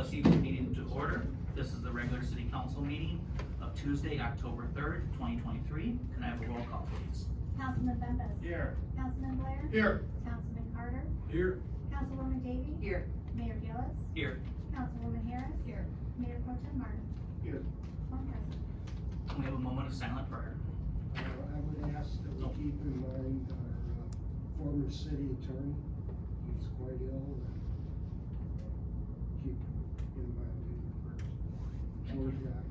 this evening's meeting to order. This is the regular city council meeting of Tuesday, October 3rd, 2023. Can I have a roll call, please? Councilman Bembas. Here. Councilman Blair. Here. Councilman Carter. Here. Councilwoman Davy. Here. Mayor Gillis. Here. Councilwoman Harris. Here. Mayor Pro Tem Martin. Here. One present. Can we have a moment of silent prayer? I would ask that we keep in mind our former city attorney. He's quite ill, and keep in mind him first. George Rapp.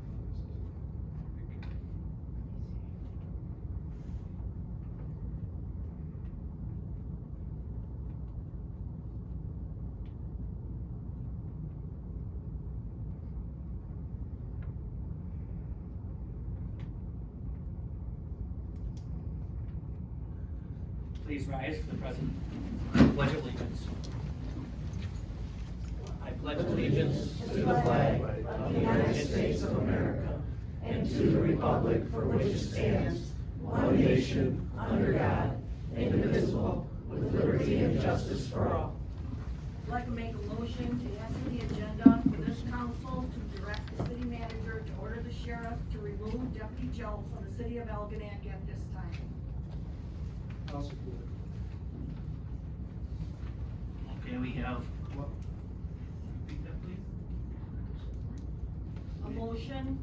Please rise for the President. Pledge allegiance. I pledge allegiance to the flag of the United States of America and to the republic for which it stands, one nation, under God, indivisible, with liberty and justice for all. I'd like to make a motion to add to the agenda for this council to direct the city manager to order the sheriff to remove Deputy Joe from the city of Algonac at this time. I'll support it. Okay, we have, repeat that, please? A motion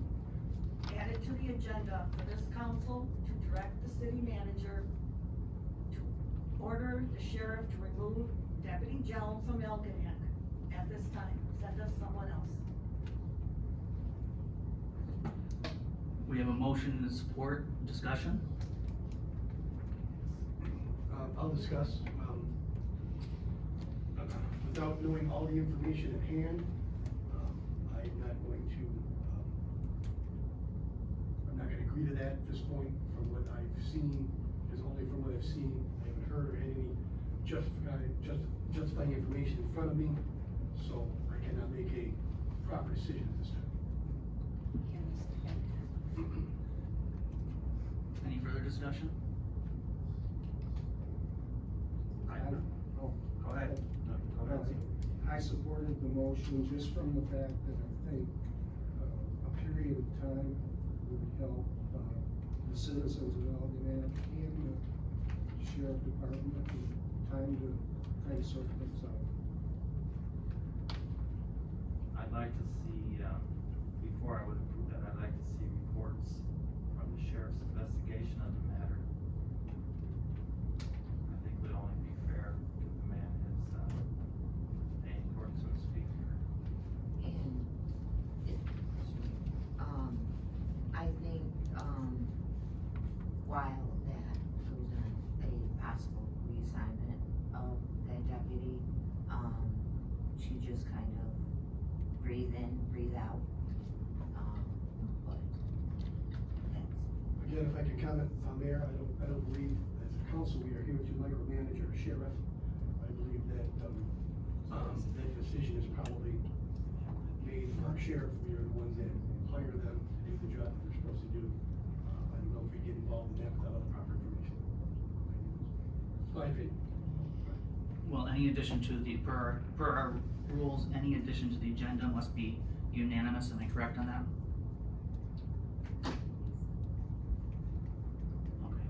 added to the agenda for this council to direct the city manager to order the sheriff to remove Deputy Joe from Algonac at this time. Send us someone else. We have a motion and support. Discussion? I'll discuss, without knowing all the information at hand, I'm not going to, I'm not gonna agree to that at this point. From what I've seen, is only from what I've seen. I haven't heard or had any justifying information in front of me, so I cannot make a proper decision at this time. Any further discussion? Go ahead. I supported the motion just from the fact that I think a period of time would help the citizens of Algonac and the sheriff department, and time to kind of sort things out. I'd like to see, before I would approve that, I'd like to see reports from the sheriff's investigation of the matter. I think would only be fair if the man is, paying court, so to speak. And it, I think, while that goes on a possible reassignment of that deputy, to just kind of breathe in, breathe out, but that's. Again, if I could comment, Mayor, I don't believe as a council we are here to micromanage our sheriff. I believe that, that decision is probably made for our sheriff. We are the ones that hire them to do the job that they're supposed to do. I don't know if we get involved in that without the proper information. It's my opinion. Well, any addition to the, per our rules, any addition to the agenda must be unanimous. Am I correct on that? Okay.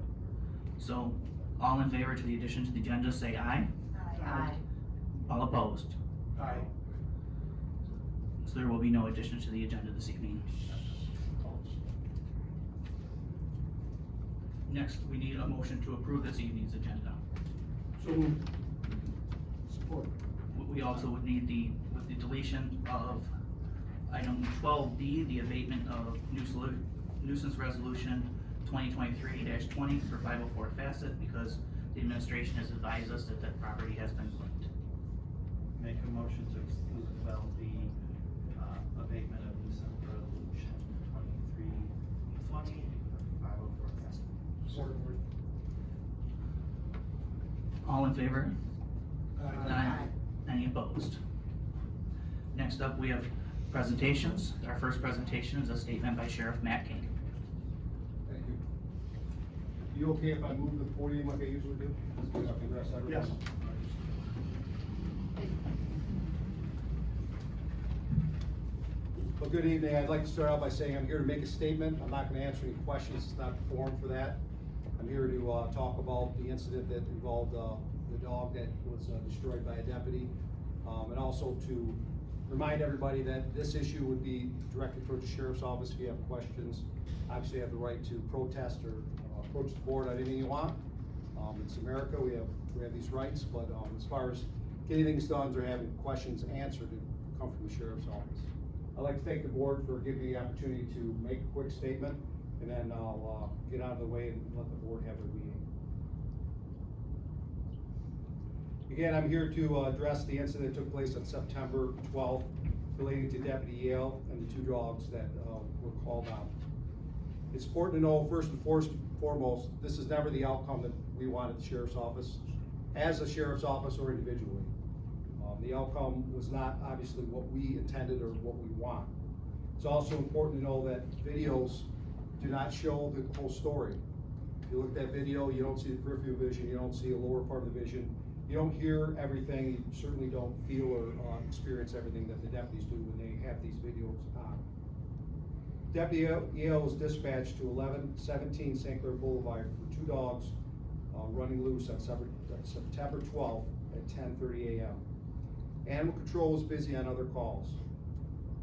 So, all in favor to the addition to the agenda, say aye. Aye. All opposed? Aye. So there will be no addition to the agenda this evening. Next, we need a motion to approve this evening's agenda. So moved. Support. We also would need with the deletion of item 12B, the abatement of nuisance resolution 2023-20 for 504 Facet, because the administration has advised us that that property has been cleaned. Make a motion to exclude, well, the, abatement of nuisance resolution 2320 for 504 Facet. Support. All in favor? Aye. Any opposed? Next up, we have presentations. Our first presentation is a statement by Sheriff Matt King. Thank you. You okay if I move the podium like I usually do? So I can address everyone? Yes. Well, good evening. I'd like to start out by saying I'm here to make a statement. I'm not gonna answer any questions. It's not the forum for that. I'm here to, talk about the incident that involved, the dog that was destroyed by a deputy. And also to remind everybody that this issue would be directed towards the sheriff's office if you have questions. Obviously, you have the right to protest or approach the board on anything you want. It's America, we have these rights, but as far as getting things done or having questions answered, it come from the sheriff's office. I'd like to thank the board for giving me the opportunity to make a quick statement, and then I'll get out of the way and let the board have their meeting. Again, I'm here to address the incident that took place on September 12th relating to Deputy Yale and the two dogs that were called on. It's important to know, first and foremost, this is never the outcome that we want at the sheriff's office, as a sheriff's office or individually. The outcome was not obviously what we intended or what we want. It's also important to know that videos do not show the whole story. If you look at that video, you don't see the peripheral vision, you don't see the lower part of the vision, you don't hear everything, you certainly don't feel or experience everything that the deputies do when they have these videos on. Deputy Yale was dispatched to 1117 St. Clair Boulevard for two dogs running loose on September 12th at 10:30 a.m. Animal control was busy on other calls.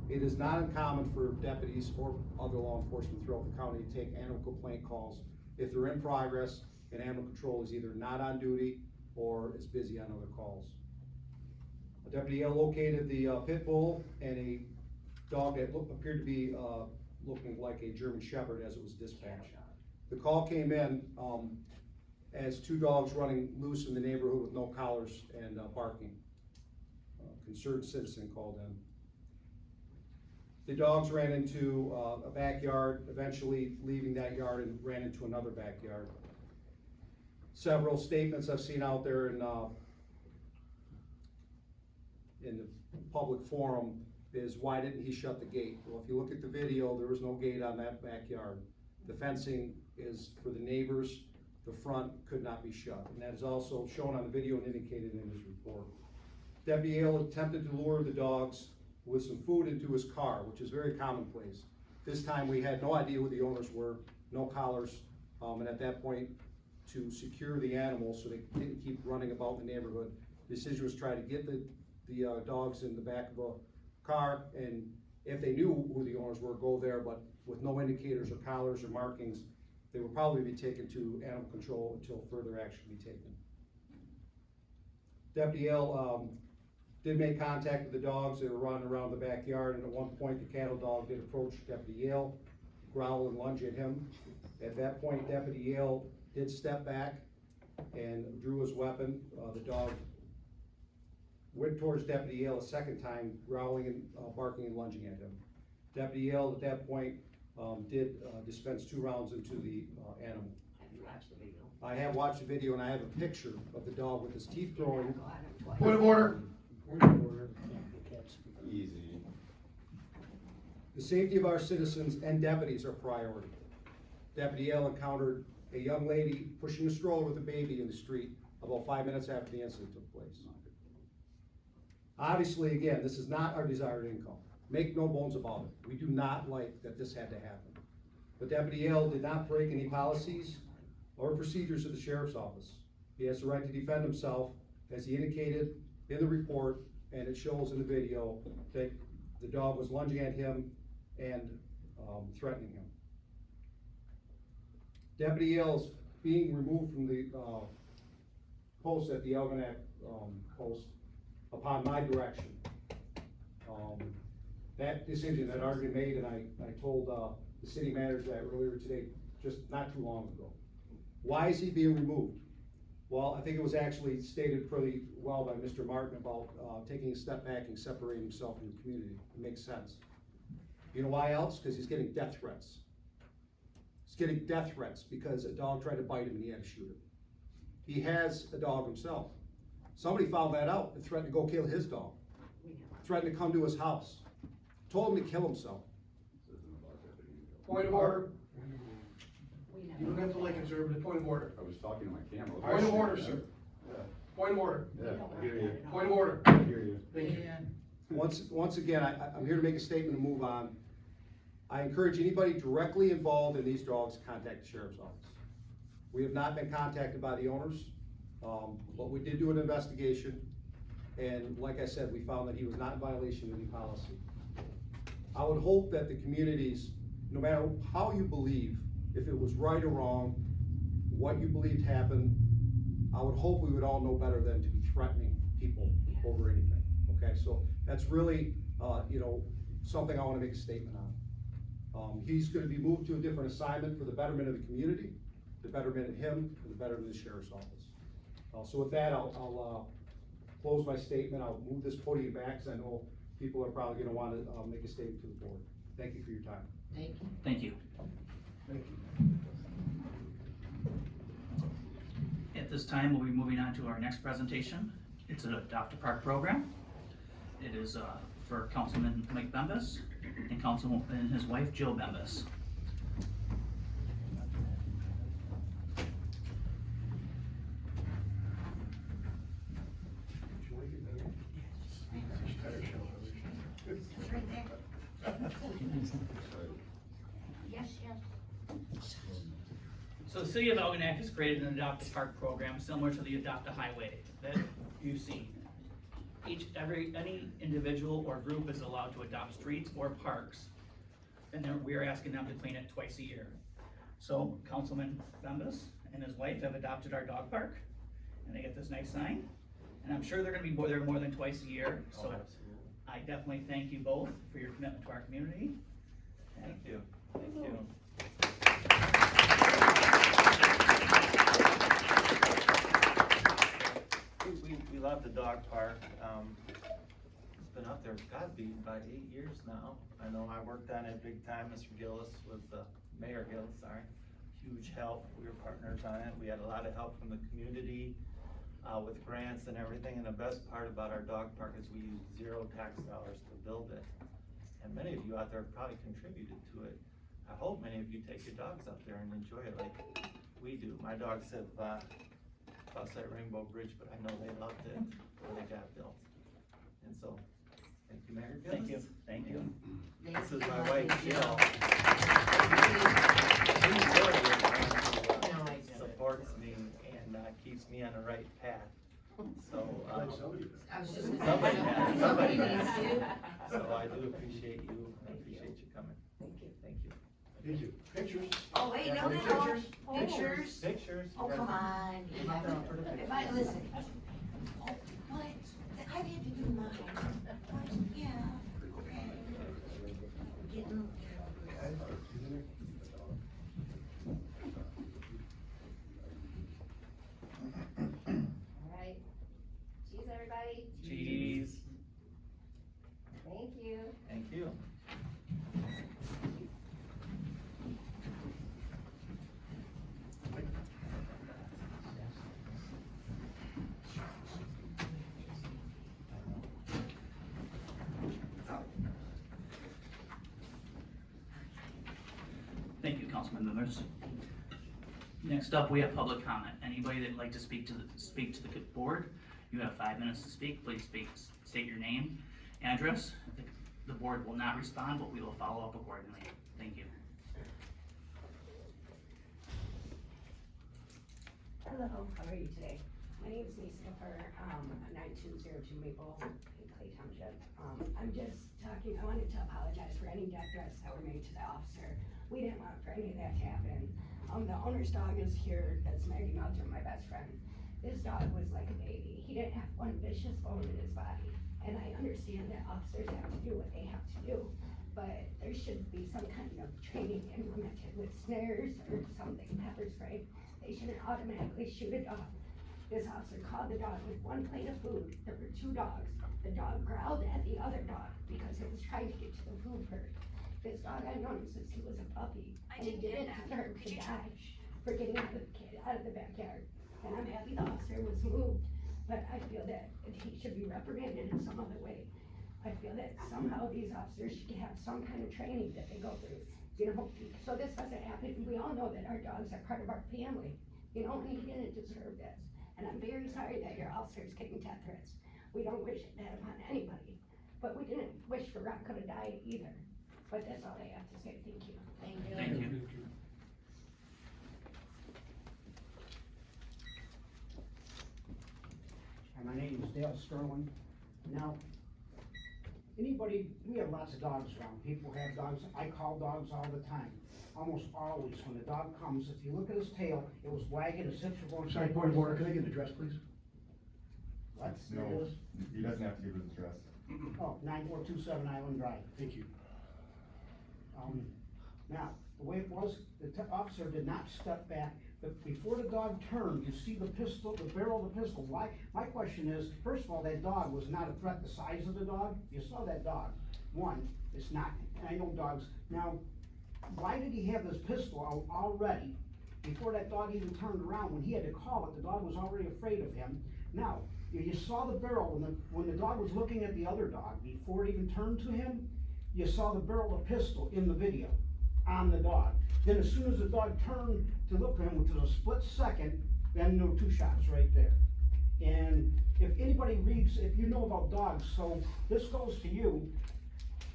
It is not uncommon for deputies or other law enforcement throughout the county to take animal complaint calls if they're in progress and animal control is either not on duty or is busy on other calls. Deputy Yale located the pit bull and a dog that appeared to be looking like a German Shepherd as it was dispatched. The call came in as two dogs running loose in the neighborhood with no collars and barking. Concerned citizen called in. The dogs ran into a backyard, eventually leaving that yard and ran into another backyard. Several statements I've seen out there in the public forum is, why didn't he shut the gate? Well, if you look at the video, there was no gate on that backyard. The fencing is for the neighbors. The front could not be shut. And that is also shown on the video and indicated in his report. Deputy Yale attempted to lure the dogs with some food into his car, which is very commonplace. This time we had no idea who the owners were, no collars, and at that point, to secure the animals so they didn't keep running about the neighborhood, the decision was try to get the dogs in the back of a car, and if they knew who the owners were, go there, but with no indicators or collars or markings, they would probably be taken to animal control until further action be taken. Deputy Yale did make contact with the dogs. They were running around the backyard, and at one point the cattle dog did approach Deputy Yale, growl and lunge at him. At that point, Deputy Yale did step back and drew his weapon. The dog went towards Deputy Yale a second time, growling and barking and lunging at him. Deputy Yale at that point did dispense 2 rounds into the animal. Have you watched the video? I have watched the video, and I have a picture of the dog with his teeth growing. Point of order. Easy. The safety of our citizens and deputies are priority. Deputy Yale encountered a young lady pushing a stroller with a baby in the street about 5 minutes after the incident took place. Obviously, again, this is not our desired income. Make no bones about it. We do not like that this had to happen. But Deputy Yale did not break any policies or procedures of the sheriff's office. He has the right to defend himself, as he indicated in the report, and it shows in the video that the dog was lunging at him and threatening him. Deputy Yale is being removed from the post at the Algonac post upon my direction. That decision had already been made, and I told the city manager that earlier today, just not too long ago. Why is he being removed? Well, I think it was actually stated pretty well by Mr. Martin about taking a step back and separating himself from the community. It makes sense. You know why else? Because he's getting death threats. He's getting death threats because a dog tried to bite him and he had to shoot him. He has a dog himself. Somebody found that out and threatened to go kill his dog. Threatened to come to his house. Told him to kill himself. Point of order. You don't have to like conservative. Point of order. I was talking to my camera. Point of order, sir. Point of order. Yeah, I hear you. Point of order. I hear you. Thank you. once again, I'm here to make a statement and move on. I encourage anybody directly involved in these dogs to contact the sheriff's office. We have not been contacted by the owners, but we did do an investigation, and like I said, we found that he was not in violation of any policy. I would hope that the communities, no matter how you believe, if it was right or wrong, what you believed happened, I would hope we would all know better than to be threatening people over anything, okay? So that's really, something I wanna make a statement on. He's gonna be moved to a different assignment for the betterment of the community, the betterment of him, and the betterment of the sheriff's office. So with that, I'll close my statement. I'll move this podium back, because I know people are probably gonna wanna, make a statement to the board. Thank you for your time. Thank you. Thank you. Thank you. At this time, we'll be moving on to our next presentation. It's an Adopt a Park program. It is for Councilman Mike Bembas and Councilman and his wife Jill Bembas. Right there. Yes, yes. So the city of Algonac has created an Adopt a Park program similar to the Adopt a Highway that you've seen. Any individual or group is allowed to adopt streets or parks, and then we are asking them to clean it twice a year. So Councilman Bembas and his wife have adopted our dog park, and they get this nice sign, and I'm sure they're gonna be there more than twice a year, so I definitely thank you both for your commitment to our community. Thank you. Thank you. We love the dog park. It's been up there, it's gotta be about 8 years now. I know I worked on it big time. Mr. Gillis was, Mayor Gillis, sorry. Huge help. We were partners on it. We had a lot of help from the community, with grants and everything. And the best part about our dog park is we use 0 tax dollars to build it. And many of you out there probably contributed to it. I hope many of you take your dogs up there and enjoy it like we do. My dogs have, crossed that Rainbow Bridge, but I know they loved it when it got built. And so, thank you, Mayor Gillis. Thank you, thank you. This is Thank my you, wife, lovely Jill. She No, I really didn't. supports me and keeps me on the right path. So, I like somebody. I was just gonna Somebody say, has, somebody somebody needs has. to. So I do appreciate you, and I appreciate you coming. Thank you. Thank you. Thank you. Pictures? Oh, wait, no, Any no, pictures? pictures? Pictures? Oh, come on. Come out there for the If pictures. I, listen. Oh, what? I've had to do mine. What? Yeah, okay. Getting. Alright. Cheese, everybody. Cheese. Thank you. Thank you. Thank you, Councilman Bembas. Next up, we have public comment. Anybody that'd like to speak to the board, you have 5 minutes to speak. Please state your name, address. The board will not respond, but we will follow up accordingly. Thank you. Hello, how are you today? My name is Lisa Stiffer, 9202 Maple in Clay Township. I'm just talking, I wanted to apologize for any death threats that were made to the officer. We didn't want for any of that to happen. The owner's dog is here, that's Maggie Melton, my best friend. This dog was like a baby. He didn't have one vicious bone in his body. And I understand that officers have to do what they have to do, but there should be some kind of training implemented with snares or something, pepper spray. They shouldn't automatically shoot a dog. This officer called the dog with 1 plate of food. There were 2 dogs. The dog growled at the other dog because it was trying to get to the food first. This dog I've known since he was a puppy, and he didn't deserve to die for getting out of the backyard. And I'm happy the officer was moved, but I feel that he should be reprimanded in some other way. I feel that somehow these officers should have some kind of training that they go through, you know, so this doesn't happen. We all know that our dogs are part of our family, you know, and he didn't deserve this. And I'm very sorry that your officer is getting death threats. We don't wish that upon anybody, but we didn't wish for Rock could've died either. But that's all I have to say, thank you. Thank you. Hi, my name is Dale Sterling. Now, anybody, we have lots of dogs around. People have dogs. I call dogs all the time. Almost always, when the dog comes, if you look at his tail, it was wagging as if you're going. Sorry, point of order, can I get an address, please? What? No, he doesn't have to give his address. Oh, 9427 Island Drive. Thank you. Now, the way it was, the officer did not step back, but before the dog turned, you see the pistol, the barrel of the pistol. Why? My question is, first of all, that dog was not a threat the size of the dog. You saw that dog. One, it's not, and I know dogs. Now, why did he have this pistol out already, before that dog even turned around? When he had to call it, the dog was already afraid of him. Now, you saw the barrel, when the dog was looking at the other dog, before it even turned to him, you saw the barrel of the pistol in the video, on the dog. Then as soon as the dog turned to look at him, which was a split second, then there were 2 shots right there. And if anybody reads, if you know about dogs, so this goes to you,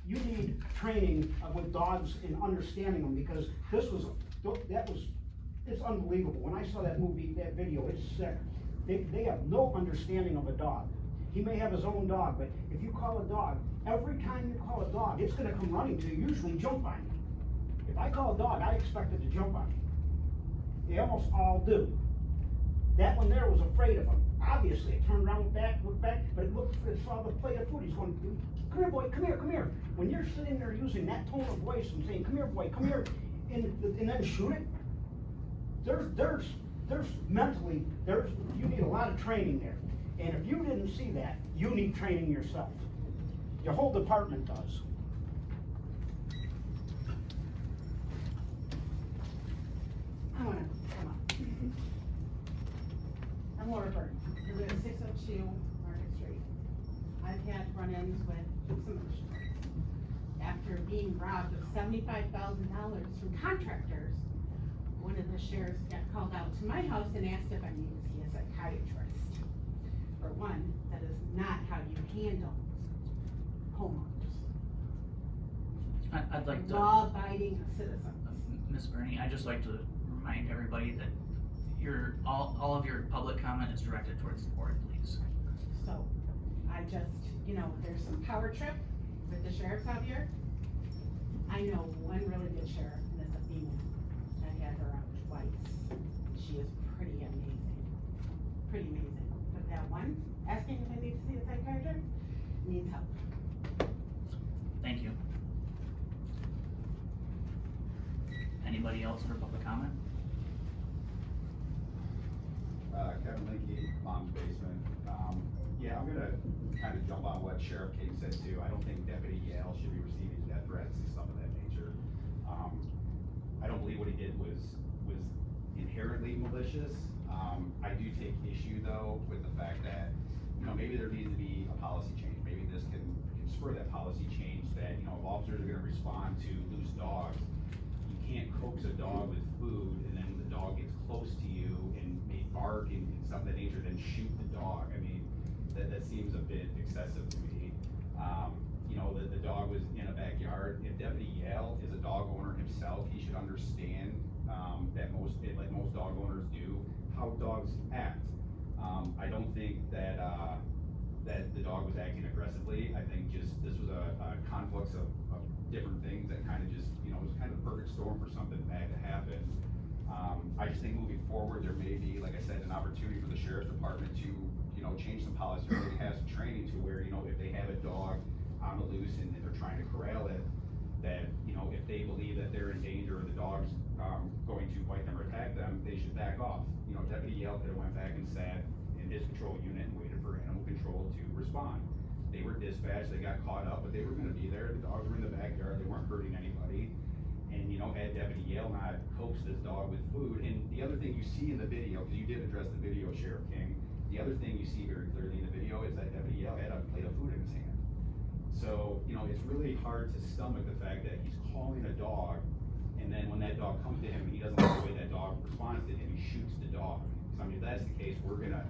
you need training with dogs and understanding them, because it's unbelievable. When I saw that movie, that video, it's sick. They have no understanding of a dog. He may have his own dog, but if you call a dog, every time you call a dog, it's gonna come running to you, usually jump on you. If I call a dog, I expect it to jump on me. They almost all do. That one there was afraid of him. Obviously, it turned around, looked back, but it saw the plate of food. He's going, come here, boy, come here, come here. When you're sitting there using that tone of voice and saying, come here, boy, come here, and then shoot it, you need a lot of training there. And if you didn't see that, you need training yourself. Your whole department does. Come on. I'm Laura Burton, I live at 602 Market Street. I've had run-ins with some of the sheriffs. After being robbed of $75,000 from contractors, one of the sheriffs got called out to my house and asked if I needed to see a psychiatrist. For one, that is not how you handle homeowners. I'd like to. Law-abiding citizens. Ms. Bernie, I'd just like to remind everybody that all of your public comment is directed towards the board, please. So, I just, there's some power trip with the sheriffs out here. I know one really good sheriff, and it's a female. I had her out twice. She is pretty amazing. Pretty amazing. But that one, asking if I need to see a psychiatrist, needs help. Thank you. Anybody else for public comment? Kevin Linke, Mom's Basement. Yeah, I'm gonna kind of jump on what Sheriff King said too. I don't think Deputy Yale should be receiving death threats and stuff of that nature. I don't believe what he did was inherently malicious. I do take issue though with the fact that, maybe there needs to be a policy change. Maybe this can spur that policy change that, if officers are gonna respond to loose dogs, you can't coax a dog with food and then the dog gets close to you and may bark and stuff of that nature, then shoot the dog. I mean, that seems a bit excessive to me. The dog was in a backyard. If Deputy Yale is a dog owner himself, he should understand that like most dog owners do, how dogs act. I don't think that the dog was acting aggressively. I think just this was a conflux of different things that kind of just, it was kind of a perfect storm for something bad to happen. I just think moving forward, there may be, like I said, an opportunity for the sheriff's department to, change some policy, or maybe have some training to where, if they have a dog on the loose and they're trying to corral it, that, if they believe that they're in danger or the dog's going to bite them or attack them, they should back off. Deputy Yale could have went back and sat in his patrol unit and waited for animal control to respond. They were dispatched, they got caught up, but they were gonna be there. The dogs were in the backyard, they weren't hurting anybody. And, had Deputy Yale not coaxed this dog with food. And the other thing you see in the video, because you did address the video, Sheriff King, the other thing you see very clearly in the video is that Deputy Yale had a plate of food in his hand. So, it's really hard to stomach the fact that he's calling a dog, and then when that dog comes to him, and he doesn't like the way that dog responds to him, he shoots the dog. So, if that's the case, we're gonna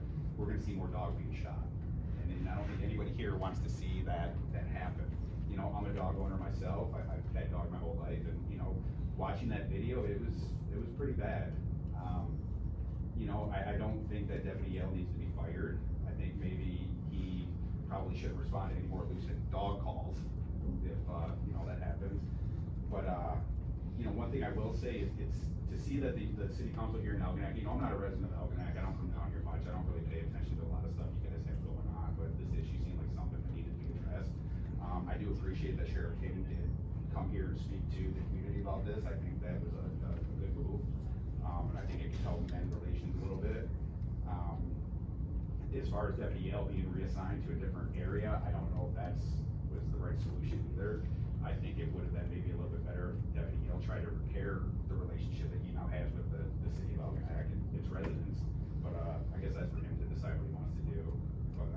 see more dogs being shot. And I don't think anybody here wants to see that happen. You know, I'm a dog owner myself, I've had dog my whole life, and, you know, watching that video, it was pretty bad. You know, I don't think that Deputy Yale needs to be fired. I think maybe he probably shouldn't respond to any more lucid dog calls if, you know, that happens. But, you know, one thing I will say is it's to see that the city council here in Algonac, you know, I'm not a resident of Algonac, I don't come down here much, I don't really pay attention to a lot of stuff you guys have going on, but this issue seemed like something that needed to be addressed. I do appreciate that Sheriff King did come here and speak to the community about this. I think that was a good move. And I think it could help mend relations a little bit. As far as Deputy Yale being reassigned to a different area, I don't know if was the right solution either. I think it would have been maybe a little bit better if Deputy Yale tried to repair the relationship that he now has with the city of Algonac and its residents. But, I guess that's for him to decide what he wants to do. But,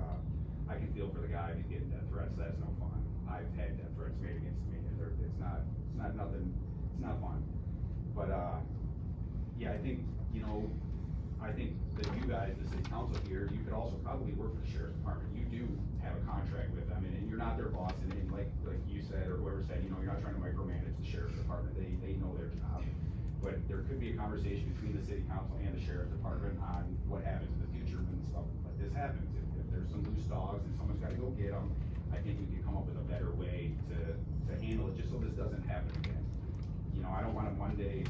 I can feel for the guy who's getting death threats. That's no fun. I've had death threats made against me, and it's not fun. But, yeah, I think, you know, I think that you guys, the city council here, you could also probably work for the sheriff's department. You do have a contract with them, and you're not their boss, and like you said, or whoever said, you know, you're not trying to micromanage the sheriff's department. They know their job. But there could be a conversation between the city council and the sheriff's department on what happens in the future when stuff like this happens. If there's some loose dogs and someone's gotta go get them, I think we can come up with a better way to handle it, just so this doesn't happen again. You know, I don't want a Monday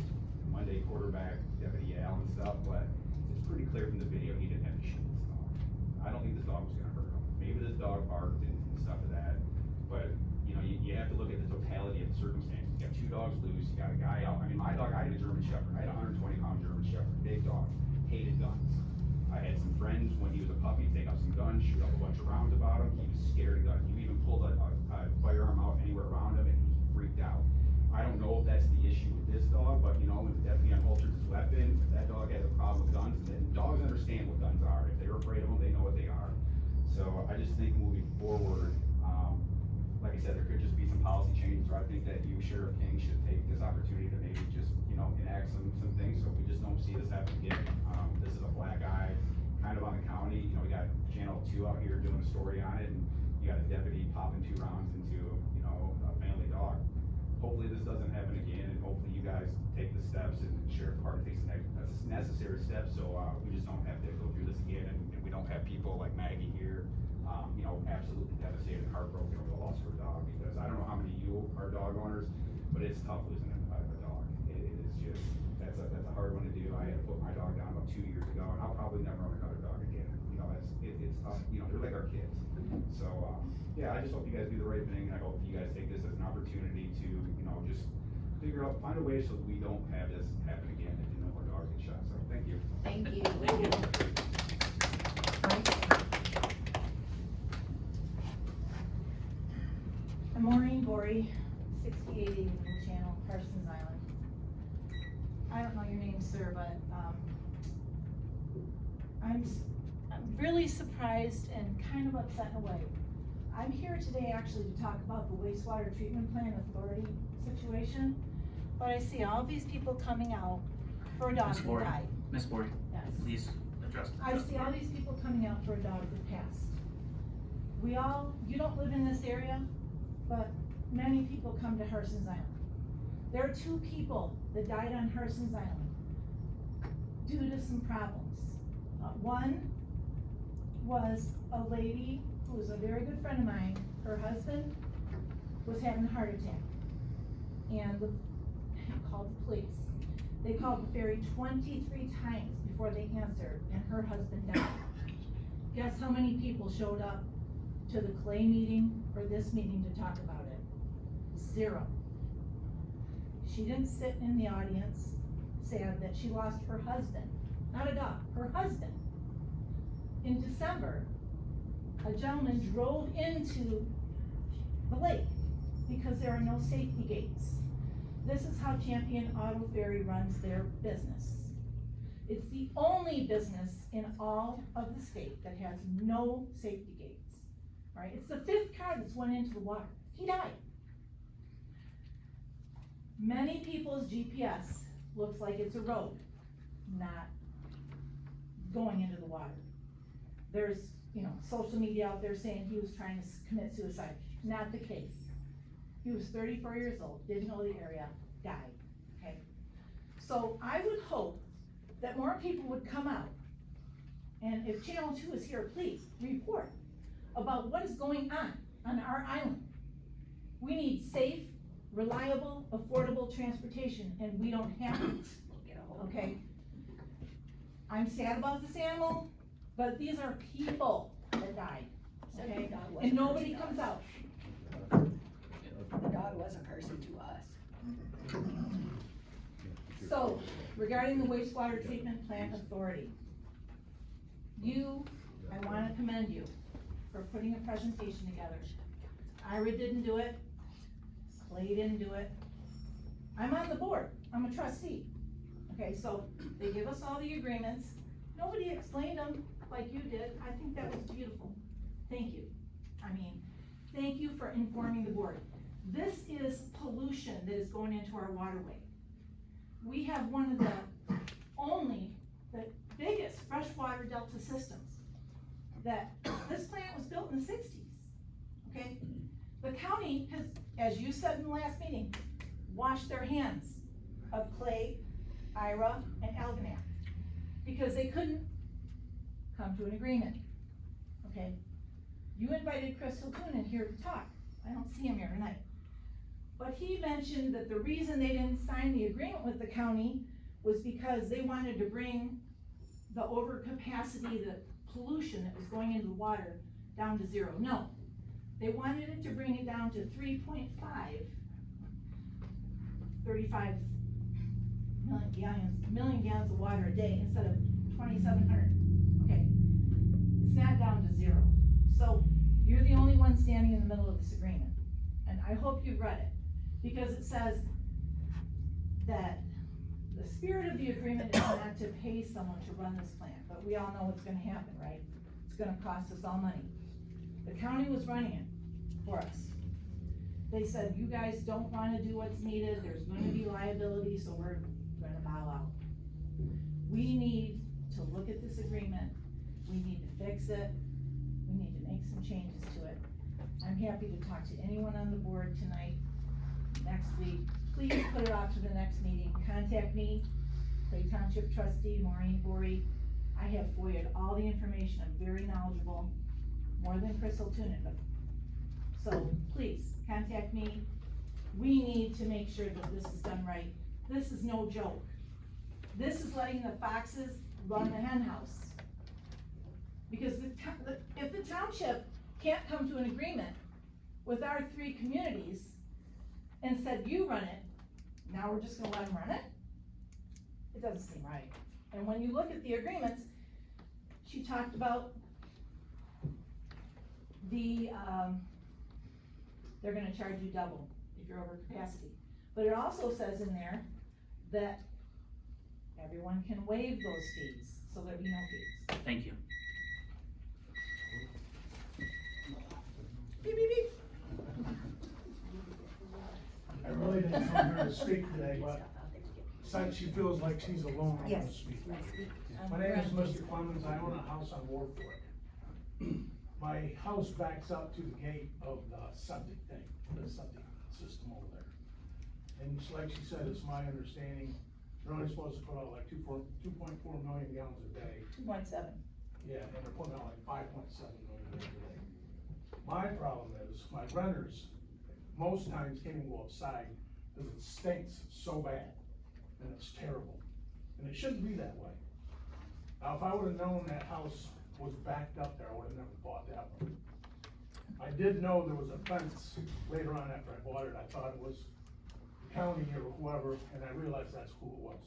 quarterback Deputy Yale and stuff, but it's pretty clear from the video he didn't have to shoot this dog. I don't think this dog was gonna hurt him. Maybe this dog barked and stuff of that, but, you know, you have to look at the totality of the circumstances. You got 2 dogs loose, you got a guy out. I mean, my dog, I had a German Shepherd. I had a 120-pound German Shepherd, big dog, hated guns. I had some friends, when he was a puppy, take out some guns, shoot up a bunch of rounds about him. He was scared of guns. You even pulled a firearm out anywhere around him, and he freaked out. I don't know if that's the issue with this dog, but, you know, when the deputy unholsters his weapon, if that dog has a problem with guns, then dogs understand what guns are. If they're afraid of them, they know what they are. So I just think moving forward, like I said, there could just be some policy changes, or I think that you, Sheriff King, should take this opportunity to maybe just, you know, enact some things so we just don't see this happen again. This is a black eye kind of on the county. You know, we got Channel 2 out here doing a story on it, and you got a deputy popping 2 rounds into, you know, a family dog. Hopefully this doesn't happen again, and hopefully you guys take the steps, and the sheriff's department takes the necessary steps, so, we just don't have to go through this again, and we don't have people like Maggie here, you know, absolutely devastated, heartbroken over the loss of her dog, because I don't know how many of you are dog owners, but it's tough losing a dog. It is just, that's a hard one to do. I had to put my dog down about 2 years ago, and I'll probably never own another dog again. You know, it's tough, you know, they're like our kids. So, yeah, I just hope you guys do the right thing, and I hope you guys take this as an opportunity to, you know, just find a way so that we don't have this happen again, and no more dogs get shot. So, thank you. Thank you. Maureen Gorey, 6880 New Channel, Parsons Island. I don't know your name, sir, but, I'm really surprised and kind of upset in a way. I'm here today actually to talk about the wastewater treatment plant authority situation, but I see all these people coming out for a dog that died. Ms. Borey, Yes. please address the. I see all these people coming out for a dog that passed. You don't live in this area, but many people come to Harson's Island. There are 2 people that died on Harson's Island due to some problems. One was a lady who was a very good friend of mine. Her husband was having a heart attack, and called the police. They called the ferry 23 times before they answered, and her husband died. Guess how many people showed up to the Clay meeting or this meeting to talk about it? 0. She didn't sit in the audience sad that she lost her husband, not a dog, her husband. In December, a gentleman drove into the lake because there are no safety gates. This is how Champion Auto Ferry runs their business. It's the only business in all of the state that has no safety gates, right? It's the 5th car that's went into the water. He died. Many people's GPS looks like it's a road, not going into the water. There's social media out there saying he was trying to commit suicide. Not the case. He was 34 years old, didn't know the area, died, okay? So I would hope that more people would come out, and if Channel 2 is here, please report about what is going on our island. We need safe, reliable, affordable transportation, and we don't have it, okay? I'm sad about this animal, but these are people that died, okay? And nobody comes out. The dog was a person to us. So, regarding the wastewater treatment plant authority, I wanna commend you for putting a presentation together. Ira didn't do it, Clay didn't do it. I'm on the board, I'm a trustee. Okay, so they give us all the agreements, nobody explained them like you did, I think that was beautiful. Thank you. Thank you for informing the board. This is pollution that is going into our waterway. We have one of the biggest freshwater delta systems that this plant was built in the 60s, okay? The county has, as you said in the last meeting, washed their hands of Clay, Ira, and Algonac because they couldn't come to an agreement, okay? You invited Chris Hiltunen here to talk. I don't see him here tonight. But he mentioned that the reason they didn't sign the agreement with the county was because they wanted to bring the overcapacity, the pollution that was going into the water down to 0. No, they wanted it to bring it down to 3.5, 35 million gallons of water a day instead of 2,700, okay? It's not down to 0. So you're the only one standing in the middle of this agreement. And I hope you've read it, because it says that the spirit of the agreement is not to pay someone to run this plant, but we all know what's gonna happen, right? It's gonna cost us all money. The county was running it for us. They said, you guys don't wanna do what's needed, there's gonna be liability, so we're gonna bow out. We need to look at this agreement, we need to fix it, we need to make some changes to it. I'm happy to talk to anyone on the board tonight, next week. Please put it off to the next meeting. Contact me, Clay Township Trustee Maureen Bory. I have FOIA'd all the information. I'm very knowledgeable, more than Chris Hiltunen. So please, contact me. We need to make sure that this is done right. This is no joke. This is letting the foxes run the hen house. Because if the township can't come to an agreement with our 3 communities and said, you run it, now we're just gonna let them run it? It doesn't seem right. And when you look at the agreements, she talked about they're gonna charge you double if you're over capacity. But it also says in there that everyone can waive those fees, so there'll be no fees. Thank you. Beep, beep, beep. I really didn't come here to speak today, but since she feels like she's alone, I'm gonna speak. My name is Mr. Clemens, I own a house on Ward Fork. My house backs up to the gate of the septic tank, the septic system over there. And like she said, it's my understanding, they're only supposed to put out like 2.4 million gallons a day. 2.7. Yeah, and they're putting out like 5.7 million gallons a day. My problem is, my renters, most times can't even go outside, because it stinks so bad, and it's terrible, and it shouldn't be that way. Now, if I would've known that house was backed up there, I would've never bought that one. I did know there was a fence later on after I bought it, I thought it was the county or whoever, and I realized that's who it was.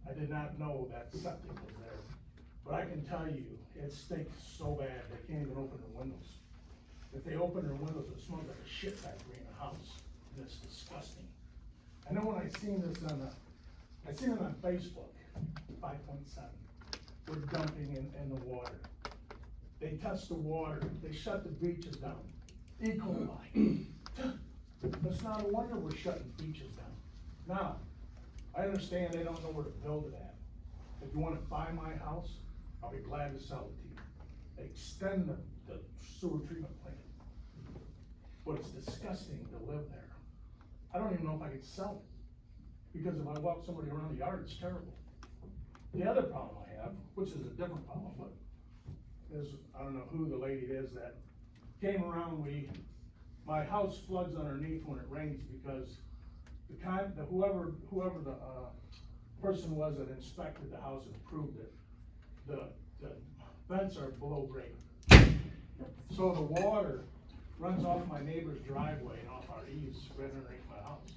I did not know that septic was there, but I can tell you, it stinks so bad, they can't even open their windows. If they open their windows, it smells like a shit factory in the house, and it's disgusting. I know when I seen this I seen it on Facebook, 5.7, we're dumping in the water. They touch the water, they shut the beaches down, E. coli. It's not a wonder we're shutting beaches down. Now, I understand they don't know where to build it at. If you wanna buy my house, I'll be glad to sell it to you. extend the sewer treatment plant. But it's disgusting to live there. I don't even know if I could sell it, because if I walk somebody around the yard, it's terrible. The other problem I have, which is a different problem, but is, I don't know who the lady is that came around, my house floods underneath when it rains because whoever the person was that inspected the house and approved it, the vents are below grade. So the water runs off my neighbor's driveway and off our eaves right underneath my house.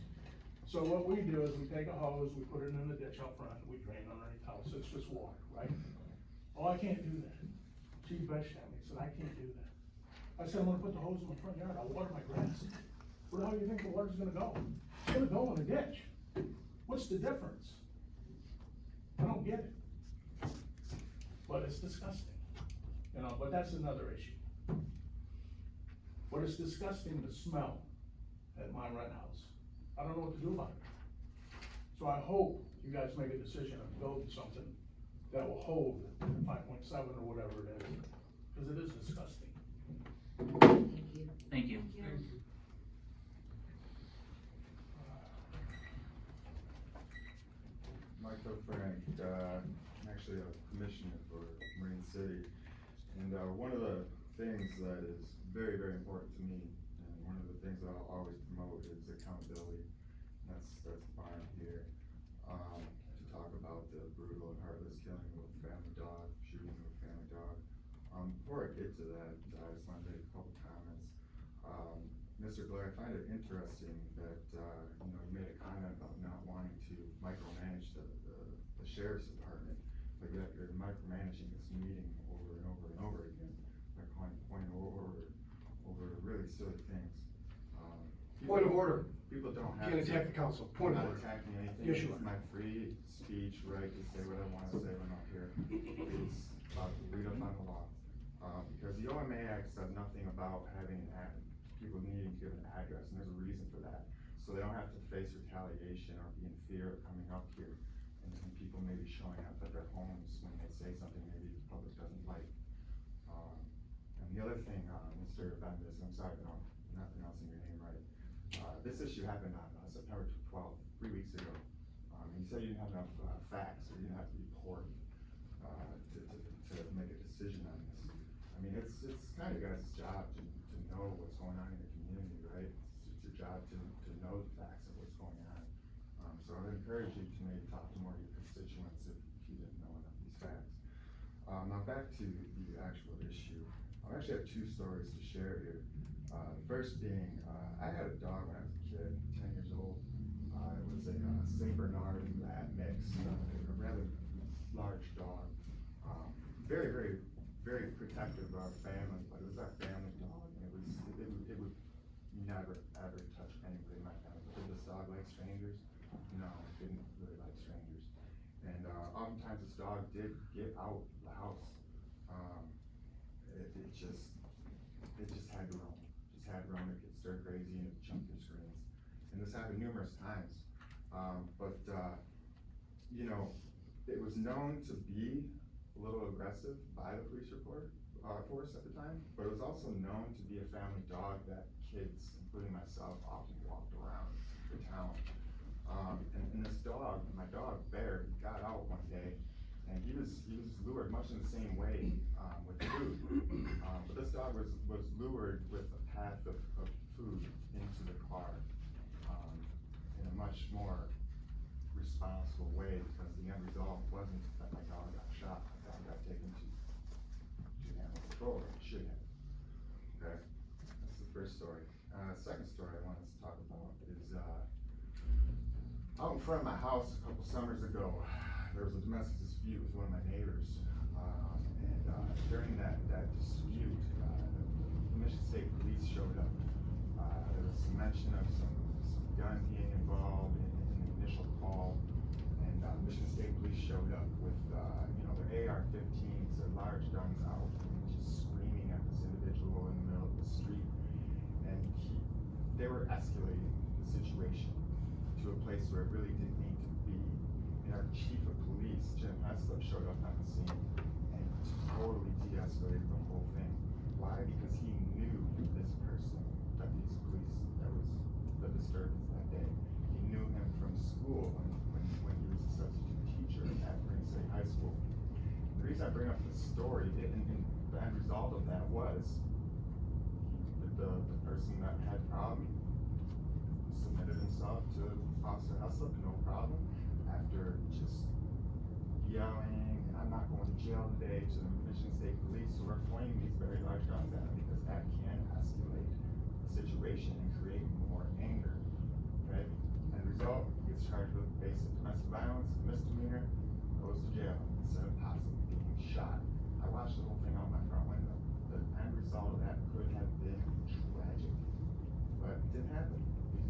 So what we do is we take a hose, we put it in the ditch out front, and we drain underneath the house, it's just water, right? Oh, I can't do that. She bitched at me, said, I can't do that. I said, I'm gonna put the hose in my front yard, I'll water my grass. Where the hell do you think the water's gonna go? It's gonna go in the ditch. What's the difference? I don't get it. But it's disgusting, you know, but that's another issue. But it's disgusting to smell at my rent house. I don't know what to do about it. So I hope you guys make a decision and build something that will hold 5.7 or whatever it is, because it is disgusting. Thank you. Michael Frank, I'm actually a commissioner for Marine City, and one of the things that is very, very important to me, and one of the things that I'll always promote is accountability. That's why I'm here, to talk about the brutal and heartless killing of a family dog, shooting of a family dog. Before I get to that, I just want to make a couple comments. Mr. Blair, I find it interesting that, you made a comment about not wanting to micromanage the sheriff's department, but yet you're micromanaging this meeting over and over and over again, by pointing over really silly things. Point of order. People don't have Can't to. attack the council. Point of I'm order. not attacking anything. Yes, you It's are. my free speech right to say what I want to say when I'm up here. It's about to read up on the law. Because the OMA Act says nothing about having people needing to give an address, and there's a reason for that. So they don't have to face retaliation or be in fear of coming up here, and people maybe showing up at their homes when they say something maybe the public doesn't like. And the other thing, Mr. Bendis, I'm sorry, no, I'm not pronouncing your name right. This issue happened on September 12th, 3 weeks ago. You said you didn't have enough facts, or you didn't have to report to make a decision on this. I mean, it's kind of guys' job to know what's going on in the community, right? It's your job to know the facts of what's going on. So I would encourage you to maybe talk to more of your constituents if you didn't know enough of these facts. Now back to the actual issue. I actually have two stories to share here. The first being, I had a dog when I was a kid, 10 years old. It was a Saint Bernard Rat mix, a rather large dog. Very, very, very protective of our family, but it was our family dog, and it would never, ever touch anybody in my family. Did this dog like strangers? No, it didn't really like strangers. And oftentimes this dog did get out of the house. It just had to roam. Just had to roam. It could stir crazy and it would jump through screens. And this happened numerous times. It was known to be a little aggressive by the police force at the time, but it was also known to be a family dog that kids, including myself, often walked around the town. And this dog, my dog Bear, got out one day, and he was lured much in the same way with food. But this dog was lured with a path of food into the car in a much more responsible way, because the end result wasn't that my dog got shot. My dog got taken to animal control, or it should have. Okay, that's the first story. Second story I wanted to talk about is out in front of my house a couple summers ago, there was a domestic dispute with one of my neighbors, and during that dispute, the Michigan State Police showed up. There was some mention of some gun being involved in the initial call, and Michigan State Police showed up with their AR-15s, their large guns out, and just screaming at this individual in the middle of the street. And they were escalating the situation to a place where it really didn't need to be. And our chief of police, Jim Heslop, showed up on the scene, and totally de-escalated the whole thing. Why? Because he knew this person, that these police, that was the disturbance that day. He knew him from school when he was a substitute teacher at Green City High School. The reason I bring up this story, and the end result of that was, the person that had the problem submitted himself to Officer Heslop, no problem, after just yelling, and I'm not going to jail today, to the Michigan State Police, who are pointing these very large guns at him, because that can escalate the situation and create more anger, okay? And the result, he gets charged with basic domestic violence, misdemeanor, goes to jail, instead of possibly being shot. I watched the whole thing out my front window. The end result of that could have been tragic, but it didn't happen,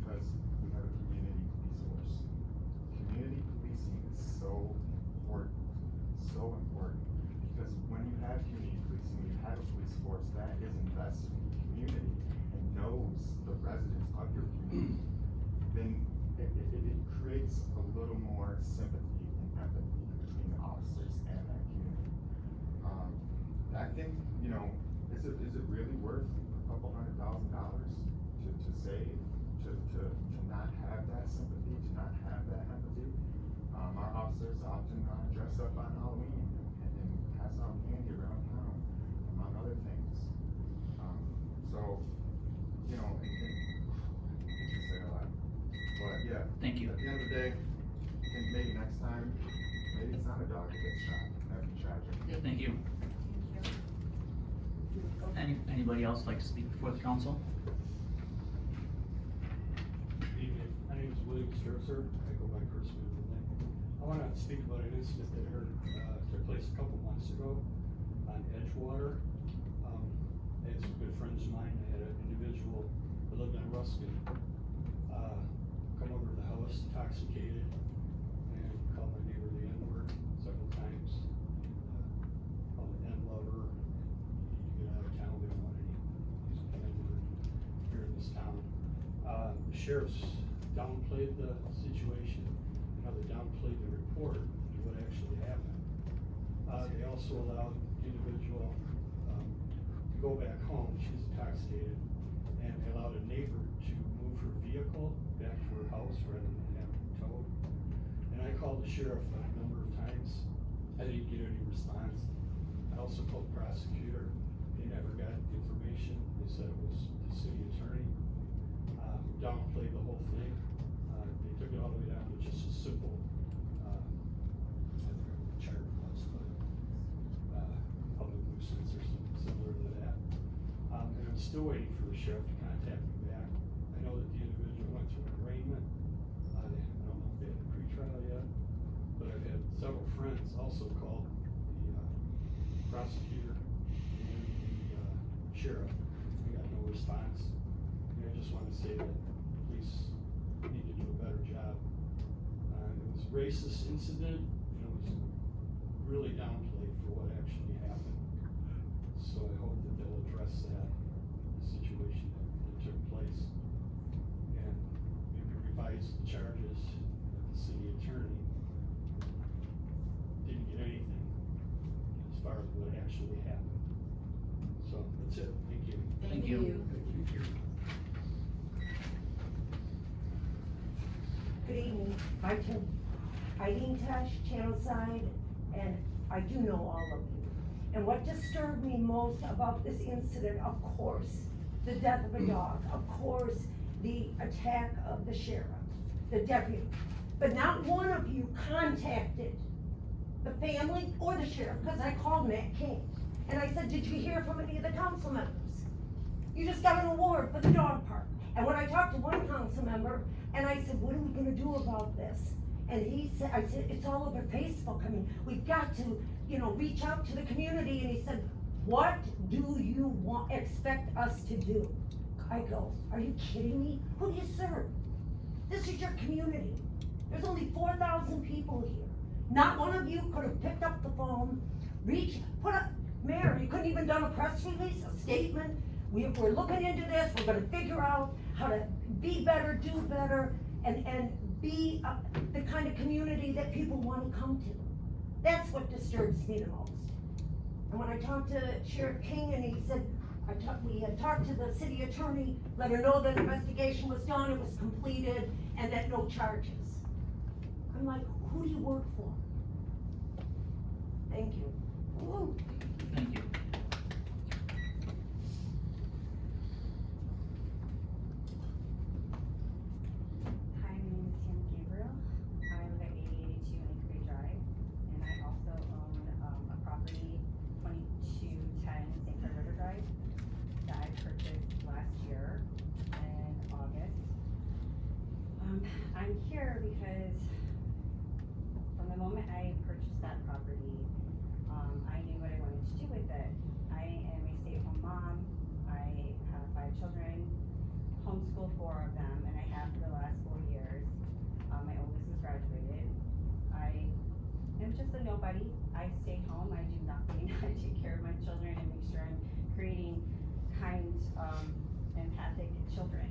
because we have a community police force. Community policing is so important, because when you have community policing, you have a police force that is invested in the community and knows the residents of your community, then it creates a little more sympathy and empathy between the officers and that community. I think, is it really worth a couple $100,000 to save, to not have that sympathy, to not have that empathy? Our officers often dress up on Halloween and pass out candy around town, among other things. So, I can say a lot, but yeah. Thank you. At the end of the day, I think maybe next time, maybe it's not a dog that gets shot. That'd be tragic. Thank you. Anybody else like to speak before the council? Evening. My name is William Sturzer. I go by Chris Midland. I want to speak about an incident that took place a couple months ago on Edgewater. I had some good friends of mine. I had an individual that lived on Ruskin come over to the house intoxicated and called my neighbor the N-word several times. Called the N-lover. Get out of town. They don't want any N-word here in this town. The sheriff's downplayed the situation, they downplayed the report to what actually happened. They also allowed the individual to go back home, she's intoxicated, and they allowed a neighbor to move her vehicle back to her house rather than have it towed. And I called the sheriff a number of times, I didn't get any response. I also called the prosecutor, they never got information, they said it was the city attorney. Downplayed the whole thing. They took it all the way down to just a simple, I forget what the charge was, but public nuisance or something similar to that. And I'm still waiting for the sheriff to contact me back. I know that the individual went through an arraignment. I don't know if they had a pretrial yet, but I've had several friends also call the prosecutor and the sheriff. I got no response. I just want to say that police need to do a better job. It was a racist incident, and it was really downplayed for what actually happened. So I hope that they'll address that, the situation that took place, and maybe revise the charges that the city attorney didn't get anything as far as what actually happened. So that's it. Thank you. Thank you. Good evening, Eileen Tesh, Channel Side, and I do know all of you. And what disturbed me most about this incident, of course, the death of a dog, of course, the attack of the sheriff, the deputy. But not one of you contacted the family or the sheriff, because I called Matt King. And I said, did you hear from any of the council members? You just got an award for the dog park. And when I talked to one council member, and I said, what are we gonna do about this? And he said, I said, it's all over Facebook. I mean, we've got to, reach out to the community. And he said, what do you expect us to do? I go, are you kidding me? Who do you serve? This is your community. There's only 4,000 people here. Not one of you could have picked up the phone, Mayor, you couldn't even done a press release, a statement. We're looking into this, we're gonna figure out how to be better, do better, and be the kind of community that people wanna come to. That's what disturbs me the most. And when I talked to Sheriff King and he said, we had talked to the city attorney, let her know that investigation was done, it was completed, and that no charges. I'm like, who do you work for? Thank you. Woo. Thank you. Hi, my name is Tammy Gabriel. I live at 8082 Lakeway Drive, and I also own a property, 2210 St. Clair River Drive, that I purchased last year in August. I'm here because from the moment I purchased that property, I knew what I wanted to do with it. I am a stay-at-home mom. I have 5 children, homeschool 4 of them, and I have for the last 4 years. My oldest is graduated. I am just a nobody. I stay home, I do nothing. I take care of my children and make sure I'm creating kind, empathic children.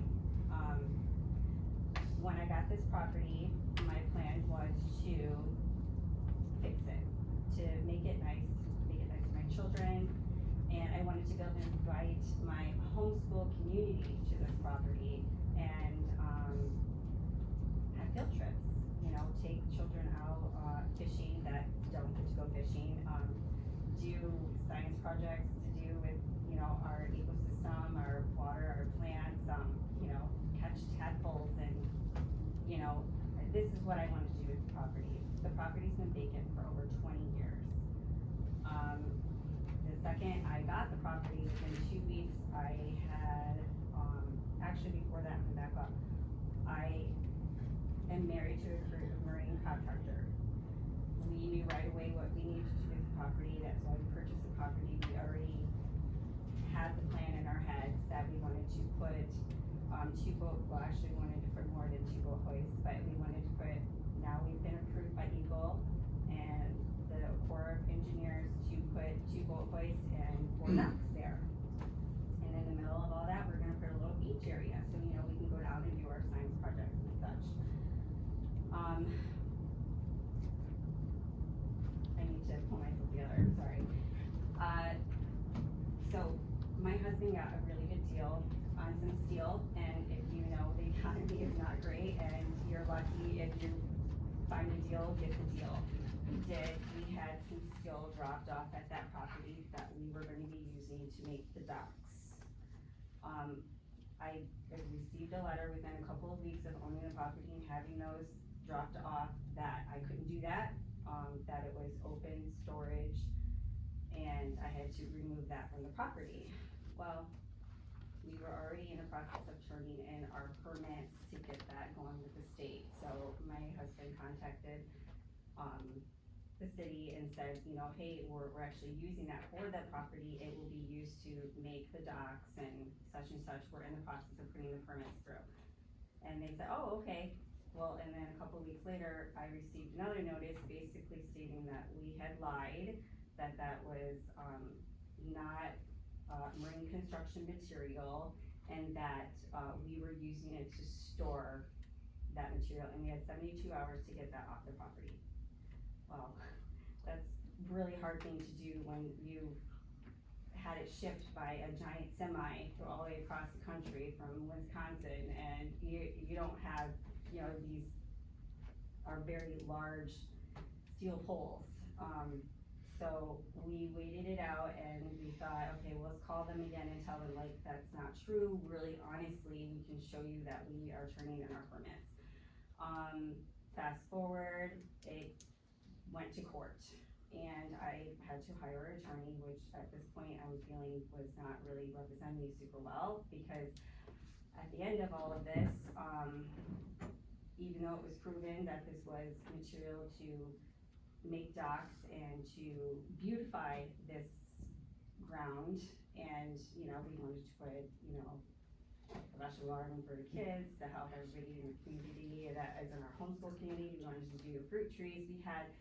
When I got this property, my plan was to fix it, to make it nice for my children, and I wanted to go and invite my homeschool community to this property and have field trips, you know, take children out fishing that don't get to go fishing, do science projects to do with, you know, our ecosystem, our water, our plants, you know, catch tadpoles, and, you know, this is what I wanted to do with the property. The property's been vacant for over 20 years. The second I got the property, within 2 weeks, I had, actually before that, I'm back up, I am married to a marine contractor. We knew right away what we needed to do with the property, that's why we purchased the property. We already had the plan in our heads that we wanted to put, 2 boat, well, actually we wanted to put more than 2 boat hoists, but we wanted to put, now we've been approved by Eagle and the Corps of Engineers to put 2 boat hoists and 4 docks there. And in the middle of all that, we're gonna put a little beach area, so, you know, we can go down and do our science projects and such. I need to pull myself together, sorry. So, my husband got a really good deal on some steel, and if you know, the economy is not great, and you're lucky if you find a deal, get the deal. We did, we had some steel dropped off at that property that we were gonna be using to make the docks. I received a letter within a couple of weeks of owning the property and having those dropped off that I couldn't do that, that it was open storage, and I had to remove that from the property. Well, we were already in the process of turning in our permits to get that going with the state, so my husband contacted, the city and said, you know, hey, we're actually using that for that property, it will be used to make the docks and such, we're in the process of putting the permits through. And they said, oh, okay, well, and then a couple of weeks later, I received another notice basically stating that we had lied, that was, not, marine construction material, and that, we were using it to store that material, and we had 72 hours to get that off the property. Well, that's a really hard thing to do when you had it shipped by a giant semi all the way across the country from Wisconsin, and you don't have, you know, these are very large steel poles. So we waited it out and we thought, okay, well, let's call them again and tell them, like, that's not true. Really, honestly, we can show you that we are turning in our permits. Fast forward, it went to court, and I had to hire an attorney, which at this point I was feeling was not really representing me super well, because at the end of all of this, even though it was proven that this was material to make docks and to beautify this ground, and, you know, we wanted to put, you know, a vegetable garden for the kids to help everybody in the community, that is in our homeschool community, we wanted to do fruit trees, we had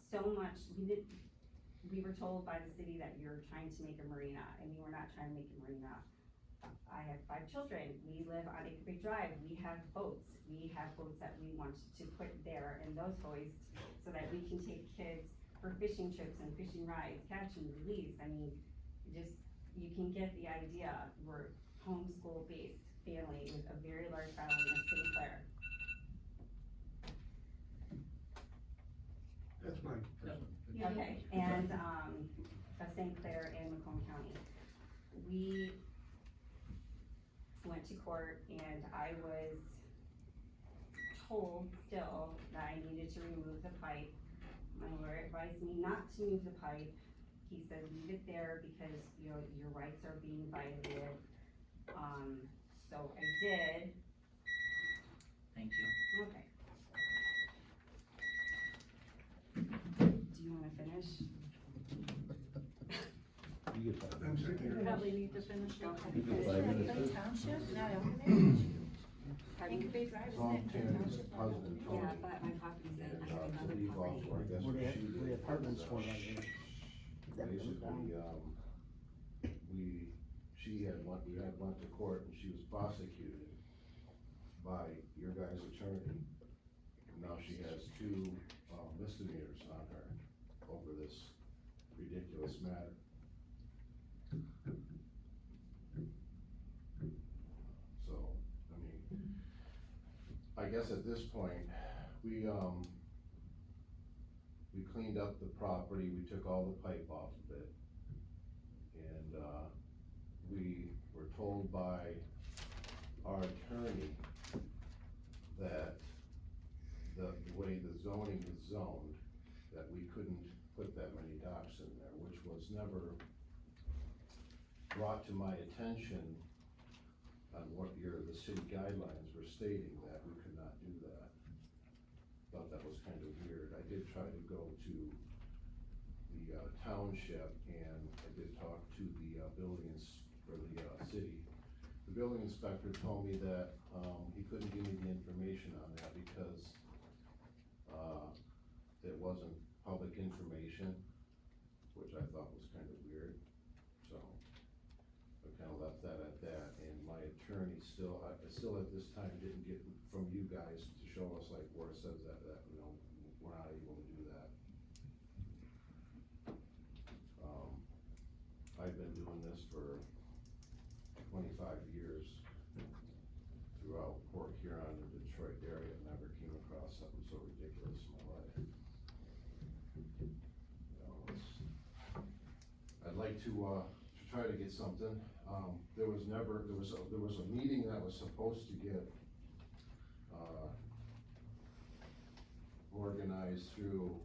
so much, we were told by the city that you're trying to make a marina, and we were not trying to make a marina. I have 5 children, we live on Acre Big Drive, we have boats that we want to put there in those hoists, so that we can take kids for fishing trips and fishing rides, catch and release, I mean, just, you can get the idea, we're homeschool-based family with a very large family in St. Clair. That's mine. Okay, and, of St. Clair and Macomb County. We went to court and I was told still that I needed to remove the pipe. My lawyer advised me not to move the pipe. He said, leave it there because, you know, your rights are being violated. So I did. Thank you. Okay. Do you wanna finish? I'm sitting You here. probably need to finish. You get 5 minutes. Clay Township, not Elginak. Pardon? Incubate Drive is Tom in Clay Tammy's Township. husband, Tony. Yeah, but my property's in, I have another Leave off, property. or I guess Where what the- she where the did apartments was, were right here. basically, we went to court and she was prosecuted by your guys' attorney. And now she has 2 misdemeanors on her over this ridiculous matter. So, I mean, I guess at this point, we cleaned up the property, we took all the pipe off of it. And, we were told by our attorney that the way the zoning is zoned, that we couldn't put that many docks in there, which was never brought to my attention on what the city guidelines were stating, that we could not do that. Thought that was kind of weird. I did try to go to the township, and I did talk to the city. The building inspector told me that, he couldn't give me the information on that because, it wasn't public information, which I thought was kind of weird, so I kinda left that at that, and my attorney still at this time didn't get from you guys to show us like where it says that, you know, we're not able to do that. I've been doing this for 25 years throughout Port Huron and Detroit area, never came across something so ridiculous in my life. You know, I'd like to try to get something. There was a meeting that was supposed to get, organized through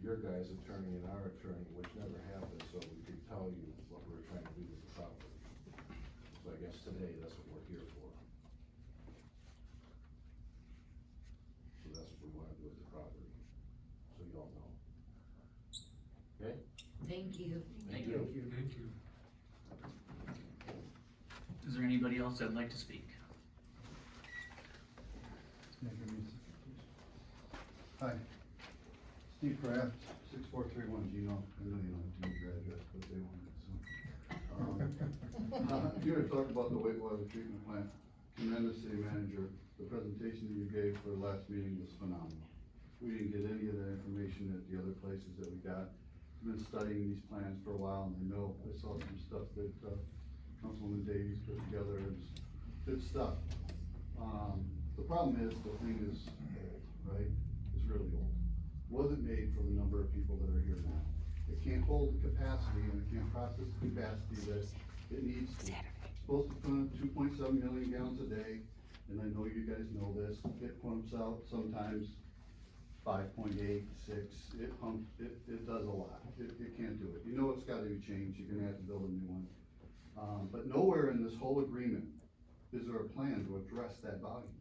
your guys' attorney and our attorney, which never happened, so we could tell you what we were trying to do with the property. So I guess today, that's what we're here for. So that's what we wanna do with the property, so you all know. Okay? Thank you. Thank you. Is there anybody else that'd like to speak? Hi, Steve Kraft, 6431 Gino. I know you don't have to use your address, but they want it, so. You were talking about the wastewater treatment plant. Commend the city manager. The presentation that you gave for the last meeting was phenomenal. We didn't get any of that information at the other places that we got. I've been studying these plans for a while, and I know, I saw some stuff that, Councilwoman Davies put together, and it's good stuff. The problem is, the thing is old, right? It's really old. Wasn't made for the number of people that are here now. It can't hold the capacity, and it can't process the capacity that it needs to. It's supposed to pump 2.7 million gallons a day, and I know you guys know this. It pumps out sometimes 5.8, 6. It pumps, it does a lot. It can't do it. You know it's gotta be changed. You're gonna have to build a new one. But nowhere in this whole agreement is there a plan to address that volume.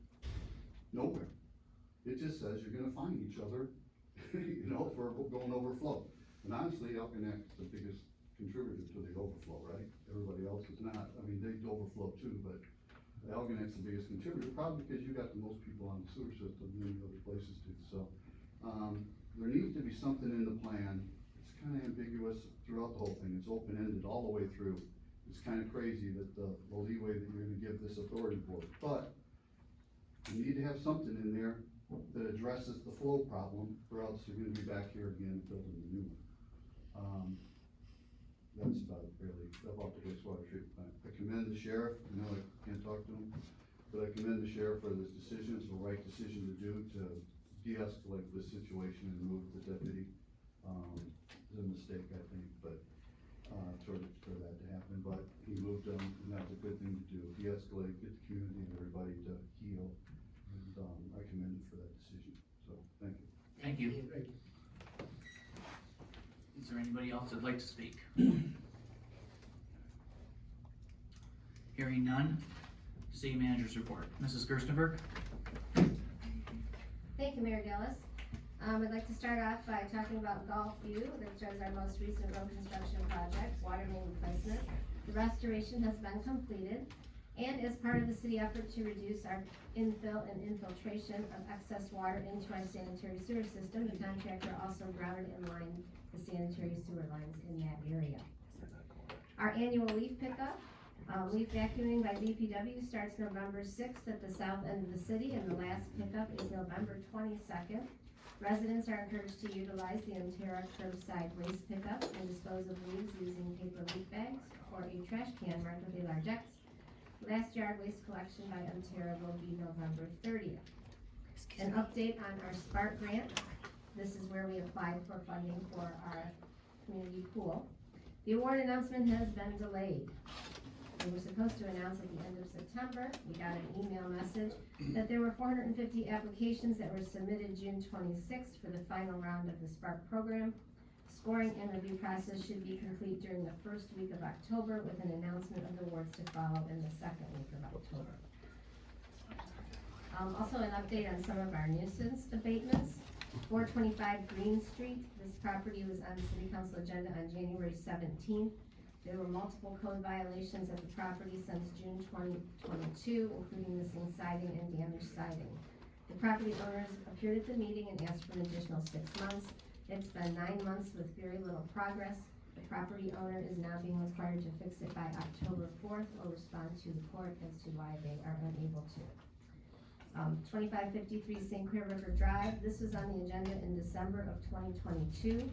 Nowhere. It just says you're gonna find each other, you know, for going overflow. And honestly, Algonac's the biggest contributor to the overflow, right? Everybody else is not. I mean, they overflow too, but Algonac's the biggest contributor, probably because you got the most people on the sewer system than many other places do. So, there needs to be something in the plan. It's kind of ambiguous throughout the whole thing. It's open-ended all the way through. It's kind of crazy that the leeway that you're gonna give this authority for, but you need to have something in there, that addresses the flow problem, or else you're gonna be back here again building a new one. That's about really, about the wastewater treatment plant. I commend the sheriff, I know I can't talk to him, but I commend the sheriff for this decision. It's the right decision to do to de-escalate this situation and move the deputy. It was a mistake, I think, but, for that to happen, but he moved them, and that's a good thing to do. De-escalate, get the community and everybody to heal, and, I commend him for that decision, so, thank you. Thank you. Is there anybody else that'd like to speak? Hearing none, city manager's report. Mrs. Gerstenberg? Thank you, Mayor Gillis. I'd like to start off by talking about Gulfview, which is our most recent road construction project, water main replacement. The restoration has been completed, and as part of the city effort to reduce our infill and infiltration of excess water into our sanitary sewer system, the contractor also grouted and lined the sanitary sewer lines in that area. Our annual leaf pickup, leaf vacuuming by DPW starts November 6th at the south end of the city, and the last pickup is November 22nd. Residents are encouraged to utilize the Ontario curbside waste pickup and dispose of leaves using paper leaf bags or a trash can marked with a large X. Last yard waste collection by Ontario will be November 30th. An update on our Spark grant. This is where we applied for funding for our community pool. The award announcement has been delayed. We were supposed to announce at the end of September. We got an email message that there were 450 applications that were submitted June 26th for the final round of the Spark program. Scoring and review process should be complete during the first week of October, with an announcement of the awards to follow in the second week of October. Also an update on some of our nuisance abatements. 425 Green Street, this property was on the city council agenda on January 17th. There were multiple code violations at the property since June 2022, including missing siding and damaged siding. The property owners appeared at the meeting and asked for an additional 6 months. It's been 9 months with very little progress. The property owner is now being required to fix it by October 4th or respond to the court as to why they are unable to. 2553 St. Clair River Drive, this was on the agenda in December of 2022.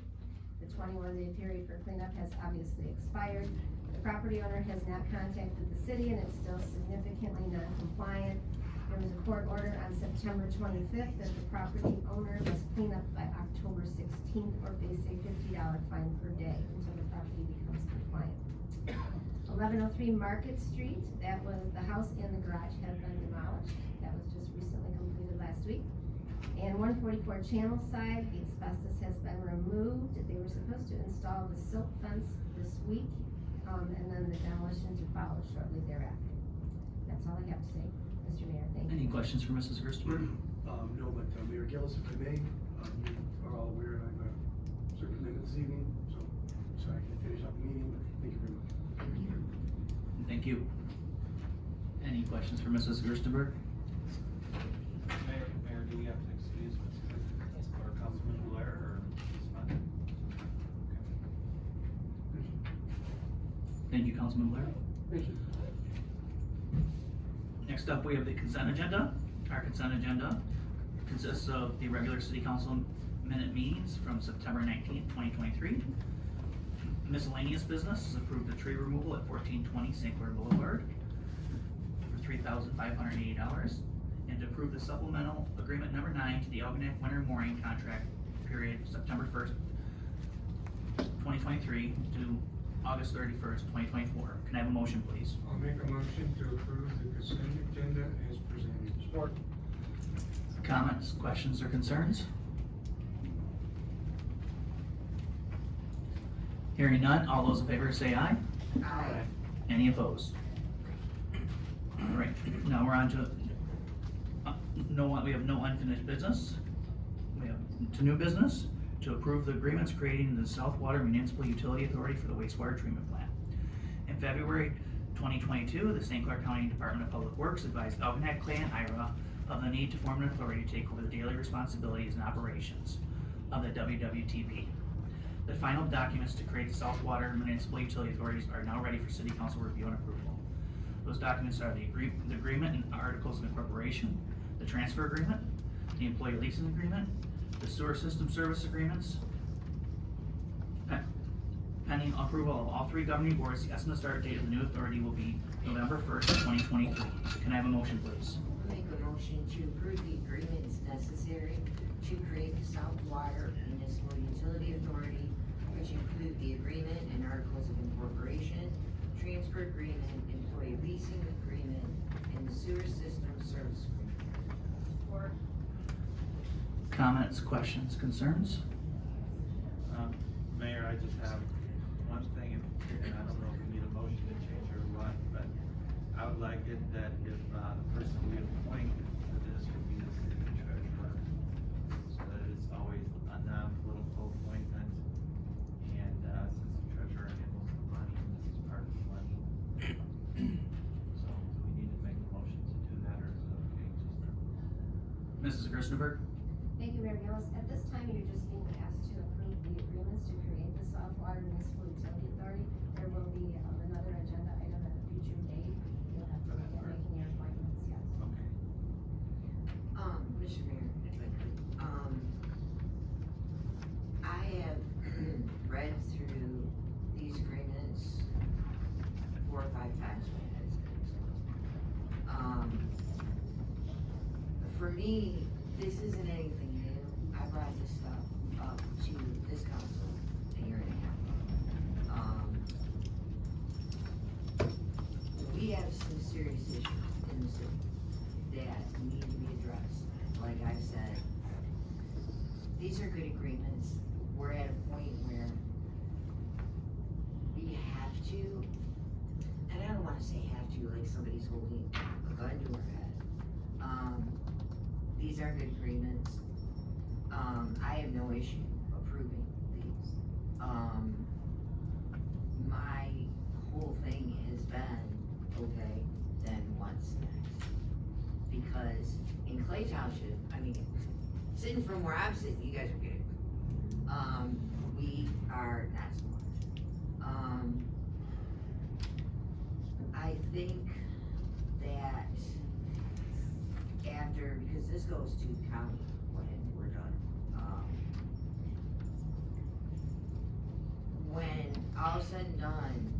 The 21-day period for cleanup has obviously expired. The property owner has not contacted the city and it's still significantly non-compliant. There was a court order on September 25th that the property owner must clean up by October 16th or face a $50 fine per day until the property becomes compliant. 1103 Market Street, that was the house and the garage have been demolished. That was just recently completed last week. And 144 Channel Side, the asbestos has been removed. They were supposed to install the silt fence this week, and then the demolition to follow shortly thereafter. That's all I have to say, Mr. Mayor, thank you. Any questions for Mrs. Gerstenberg? No, but Mayor Gillis, if I may, you are all aware I'm a superintendent this evening, so I can finish up the meeting, but thank you very much. Thank you. Any questions for Mrs. Gerstenberg? Mayor, do we have to excuse Mr. or Councilman Blair or Ms. Munn? Thank you, Councilman Blair. Thank you. Next up, we have the consent agenda. Our consent agenda consists of the regular city council minute meetings from September 19th, 2023. Miscellaneous business is approved the tree removal at 1420 St. Clair Boulevard for $3,580. And to approve the supplemental agreement number 9 to the Algonac Winter Mooring Contract period September 1st, 2023 to August 31st, 2024. Can I have a motion, please? I'll make a motion to approve the consent agenda as presented. Support. Comments, questions, or concerns? Hearing none, all those in favor say aye. Aye. Any opposed? All right, now we're on to, we have no unfinished business. We have to new business, to approve the agreements creating the South Water Municipal Utility Authority for the wastewater treatment plant. In February 2022, the St. Clair County Department of Public Works advised Algonac Clay and Ira of the need to form an authority to take over the daily responsibilities and operations of the WWTP. The final documents to create the South Water Municipal Utility Authorities are now ready for City Council review and approval. Those documents are the agreement and articles of incorporation, the transfer agreement, the employee leasing agreement, the sewer system service agreements. Pending approval of all three governing boards, the estimated start date of the new authority will be November 1st, 2023. Can I have a motion, please? Make a motion to approve the agreements necessary to create the South Water Municipal Utility Authority, which include the agreement and articles of incorporation, transfer agreement, employee leasing agreement, and the sewer system service agreement. Or Comments, questions, concerns? Mayor, I just have one thing, and I don't know if we need a motion to change or what, but I would like it that if, the person we appoint to this would be the city treasurer, so that it's always a non-political appointment, and, since the treasurer handles the money, and this is part of the money. So, do we need to make a motion to do that, or is it okay just? Mrs. Gerstenberg? Thank you, Mayor Gillis. At this time, you're just being asked to approve the agreements to create the South Water Municipal Utility Authority. There will be another agenda item at a future date. You'll have to look at making your appointments, yes. Okay. Mr. Mayor, if I could, I have read through these agreements 4 or 5 times. For me, this isn't anything new. I brought this stuff up to this council a year and a half ago. We have some serious issues in the city that need to be addressed. Like I've said, these are good agreements. We're at a point where we have to, and I don't wanna say have to, like somebody's holding a gun to our head. These are good agreements. I have no issue approving these. My whole thing has been, okay, then what's next? Because in Clay Township, I mean, sitting from where I'm sitting, you guys are good. We are not so much. I think that after, because this goes to the county when we're done, when all said and done,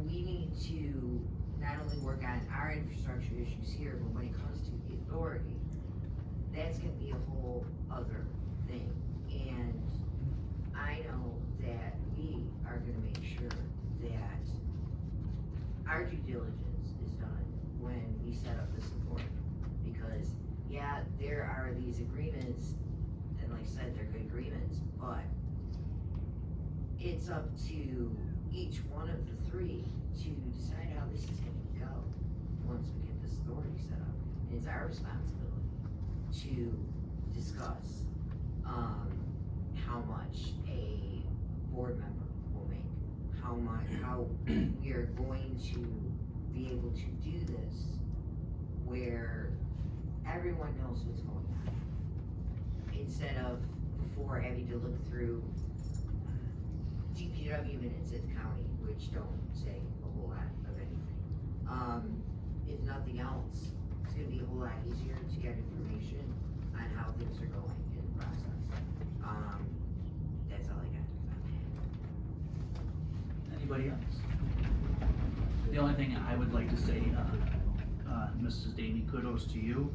we need to not only work on our infrastructure issues here, but when it comes to the authority, that's gonna be a whole other thing. And I know that we are gonna make sure that our due diligence is done when we set up this authority. Because, yeah, there are these agreements, and like I said, they're good agreements, but it's up to each one of the three to decide how this is gonna go once we get this authority set up. And it's our responsibility to discuss, how much a board member will make, how we are going to be able to do this where everyone knows what's going on. Instead of before having to look through DPW minutes at the county, which don't say a whole lot of anything. If nothing else, it's gonna be a whole lot easier to get information on how things are going in the process. That's all I got. Anybody else? The only thing I would like to say, Mrs. Davy, kudos to you.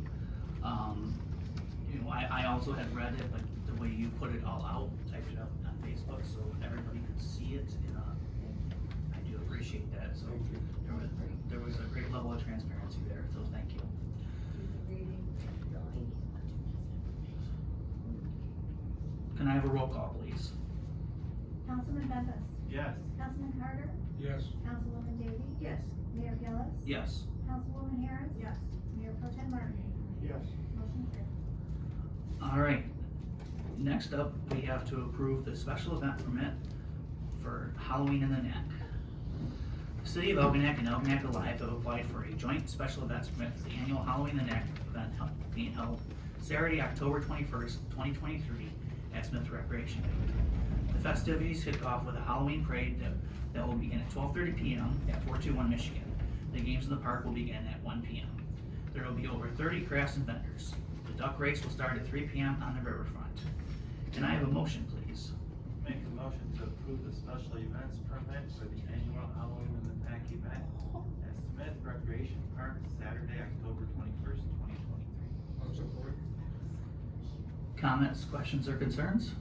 You know, I also had read it, but the way you put it all out, typed it up on Facebook so everybody could see it, I do appreciate that, so there was a great level of transparency there, so thank you. Can I have a roll call, please? Councilman Bempis. Yes. Councilman Carter. Yes. Councilwoman Davy. Yes. Mayor Gillis. Yes. Councilwoman Harris. yes. Mayor Pro Tem Martin. Yes. Motion carried. All right, next up, we have to approve the special event permit for Halloween in the Neck. The City of Algonac and Algonac Alive have applied for a joint special events permit for the annual Halloween in the Neck event being held Saturday, October 21st, 2023 at Smith Recreation Field. The festivities kick off with a Halloween parade that will begin at 12:30 p.m. at 421 Michigan. The games in the park will begin at 1 p.m. There will be over 30 crafts and vendors. The duck race will start at 3 p.m. on the riverfront. Can I have a motion, please? Make a motion to approve the special events permit for the annual Halloween in the Pack event at Smith Recreation Park, Saturday, October 21st, 2023. I'll support. Comments, questions, or concerns?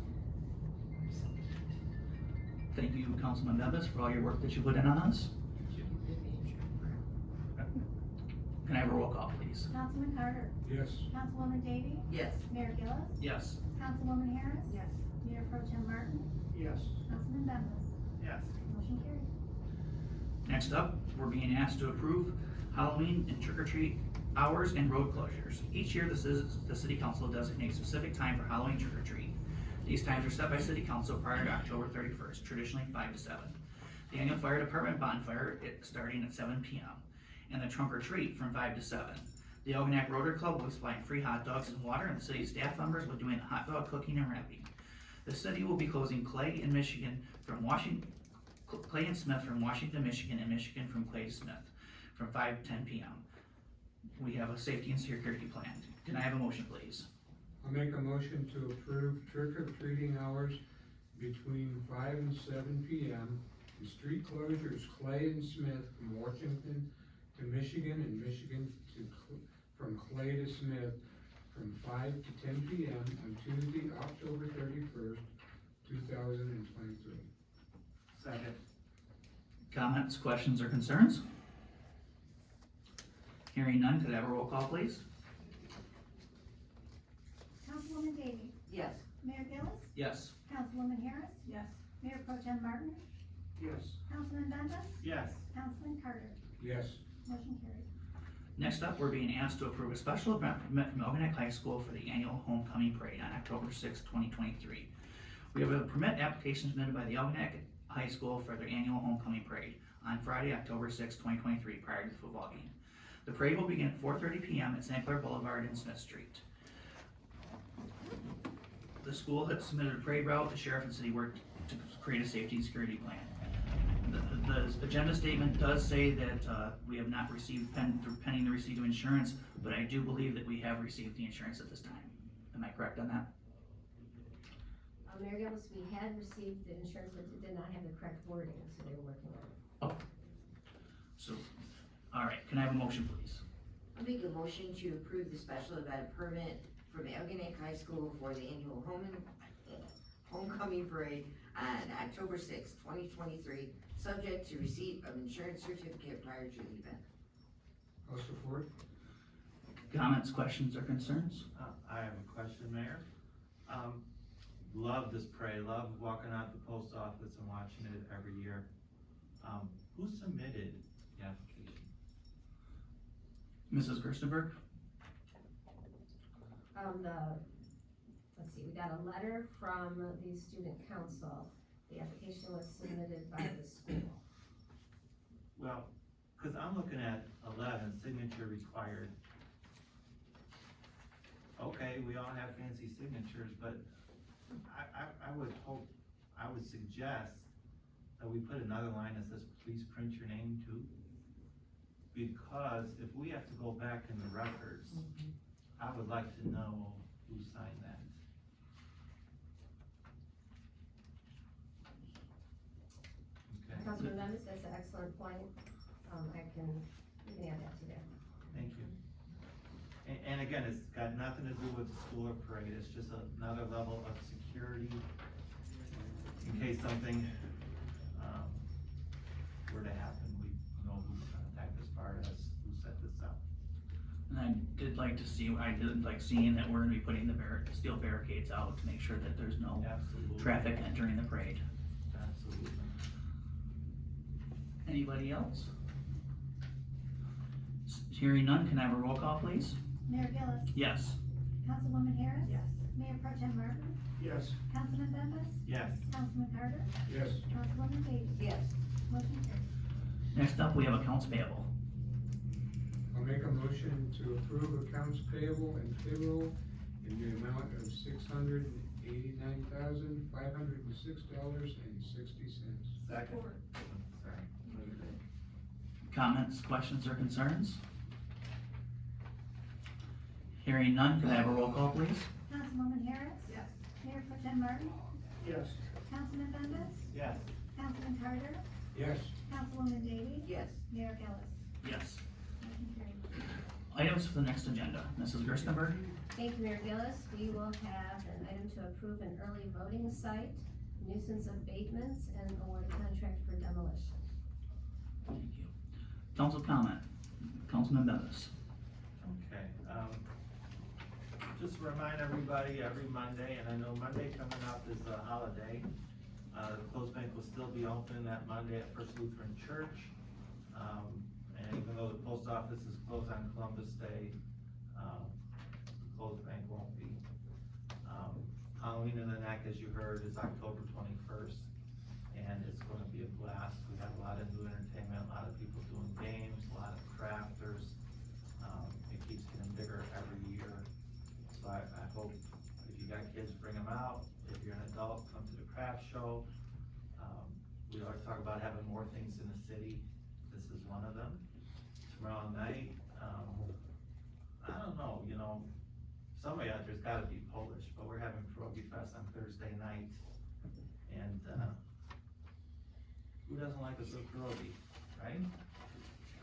Thank you, Councilman Bevis, for all your work that you put in on us. Can I have a roll call, please? Councilman Carter? Yes. Councilwoman Davy? Yes. Mayor Gillis? Yes. Councilwoman Harris? Yes. Mayor Pro Tem Martin? Yes. Councilman Bembas? Yes. Motion carried. Next up, we're being asked to approve Halloween and trick-or-treat hours and road closures. Each year, the city council designates specific time for Halloween trick-or-treat. These times are set by city council prior to October 31st, traditionally 5 to 7. The annual fire department bonfire starting at 7 p.m. and the trunk or treat from 5 to 7. The Algonac Rotary Club will be supplying free hot dogs and water, and the city staff members will be doing the hot dog cooking and wrapping. The city will be closing Clay and Michigan from Clay and Smith from Washington, Michigan, and Michigan from Clay to Smith from 5 to 10 p.m. We have a safety and security plan. Can I have a motion, please? I'll make a motion to approve trick-or-treating hours between 5 and 7 p.m. The street closures Clay and Smith from Washington to Michigan and Michigan from Clay to Smith from 5 to 10 p.m. on Tuesday, October 31st, 2023. Second. Comments, questions, or concerns? Hearing none, could I have a roll call, please? Councilwoman Davy? Yes. Mayor Gillis? Yes. Councilwoman Harris? Yes. Mayor Pro Tem Martin? Yes. Councilman Bembas? Yes. Councilman Carter? Yes. Motion carried. Next up, we're being asked to approve a special event permit from Algonac High School for the annual homecoming parade on October 6, 2023. We have a permit application submitted by the Algonac High School for their annual homecoming parade on Friday, October 6, 2023, prior to the football game. The parade will begin at 4:30 p.m. at St. Clair Boulevard and Smith Street. The school has submitted a parade route. The sheriff and city worked to create a safety and security plan. The agenda statement does say that we have not received pending the receipt of insurance, but I do believe that we have received the insurance at this time. Am I correct on that? Mayor Gillis, we had received the insurance, but it did not have the correct wording, so they were working on it. Oh. So, all right, can I have a motion, please? I'll make a motion to approve the special event permit from Algonac High School for the annual homecoming parade on October 6, 2023, subject to receipt of insurance certificate prior to the event. I'll support. Comments, questions, or concerns? I have a question, Mayor. Love this parade, love walking out the post office and watching it every year. Who submitted the application? Mrs. Gerstenberg? Let's see, we got a letter from the student council. The application was submitted by the school. Well, cause I'm looking at 11, signature required. Okay, we all have fancy signatures, but I would suggest that we put another line that says, please print your name too. Because if we have to go back in the records, I would like to know who signed that. Okay. Councilman Bembas, that's an excellent point. We can add that to there. Thank you. And again, it's got nothing to do with the school or parade, it's just another level of security in case something, were to happen, we know who to contact as far as who set this up. And I did like seeing that we're gonna be putting the steel barricades out to make sure that there's no Absolutely. traffic entering the parade. Absolutely. Anybody else? Hearing none, can I have a roll call, please? Mayor Gillis? Yes. Councilwoman Harris? Yes. Mayor Pro Tem Martin? Yes. Councilman Bembas? Yes. Councilman Carter? Yes. Councilwoman Davy? Yes. Motion carried. Next up, we have accounts payable. I'll make a motion to approve accounts payable and payroll in the amount of $689,506.60. Second. Sorry. Comments, questions, or concerns? Hearing none, could I have a roll call, please? Councilwoman Harris? Yes. Mayor Pro Tem Martin? Yes. Councilman Bembas? Yes. Councilman Carter? Yes. Councilwoman Davies? Yes. Mayor Gillis? Yes. Motion carried. Items for the next agenda. Mrs. Gerstenberg? Thank you, Mayor Gillis. We will have an item to approve an early voting site, nuisance abatements, and award a contract for demolition. Thank you. Council comment. Councilman Bembas. Okay, just to remind everybody, every Monday, and I know Monday coming up is a holiday, the closed bank will still be open that Monday at First Lutheran Church. And even though the post office is closed on Columbus Day, the closed bank won't be. Halloween in the Neck, as you heard, is October 21st, and it's gonna be a blast. We have a lot of new entertainment, a lot of people doing games, a lot of crafters. It keeps getting bigger every year. So I hope if you got kids, bring them out. If you're an adult, come to the craft show. We always talk about having more things in the city. This is one of them. Tomorrow night, I don't know, you know, somebody out there's gotta be Polish, but we're having Pierogi Fest on Thursday night. And, who doesn't like a good pierogi, right?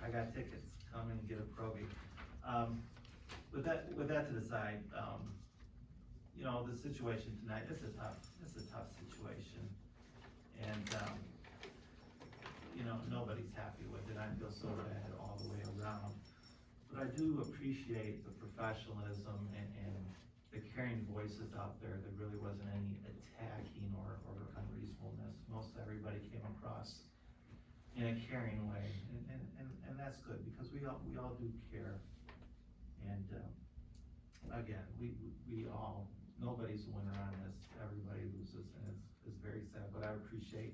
I got tickets, come in and get a pierogi. With that to the side, you know, the situation tonight, it's a tough situation. And, you know, nobody's happy with it, I feel so bad all the way around. But I do appreciate the professionalism and the caring voices out there. There really wasn't any attacking or unreasonableness. Most everybody came across in a caring way, and that's good, because we all do care. And, again, nobody's a winner on this, everybody loses, and it's very sad, but I appreciate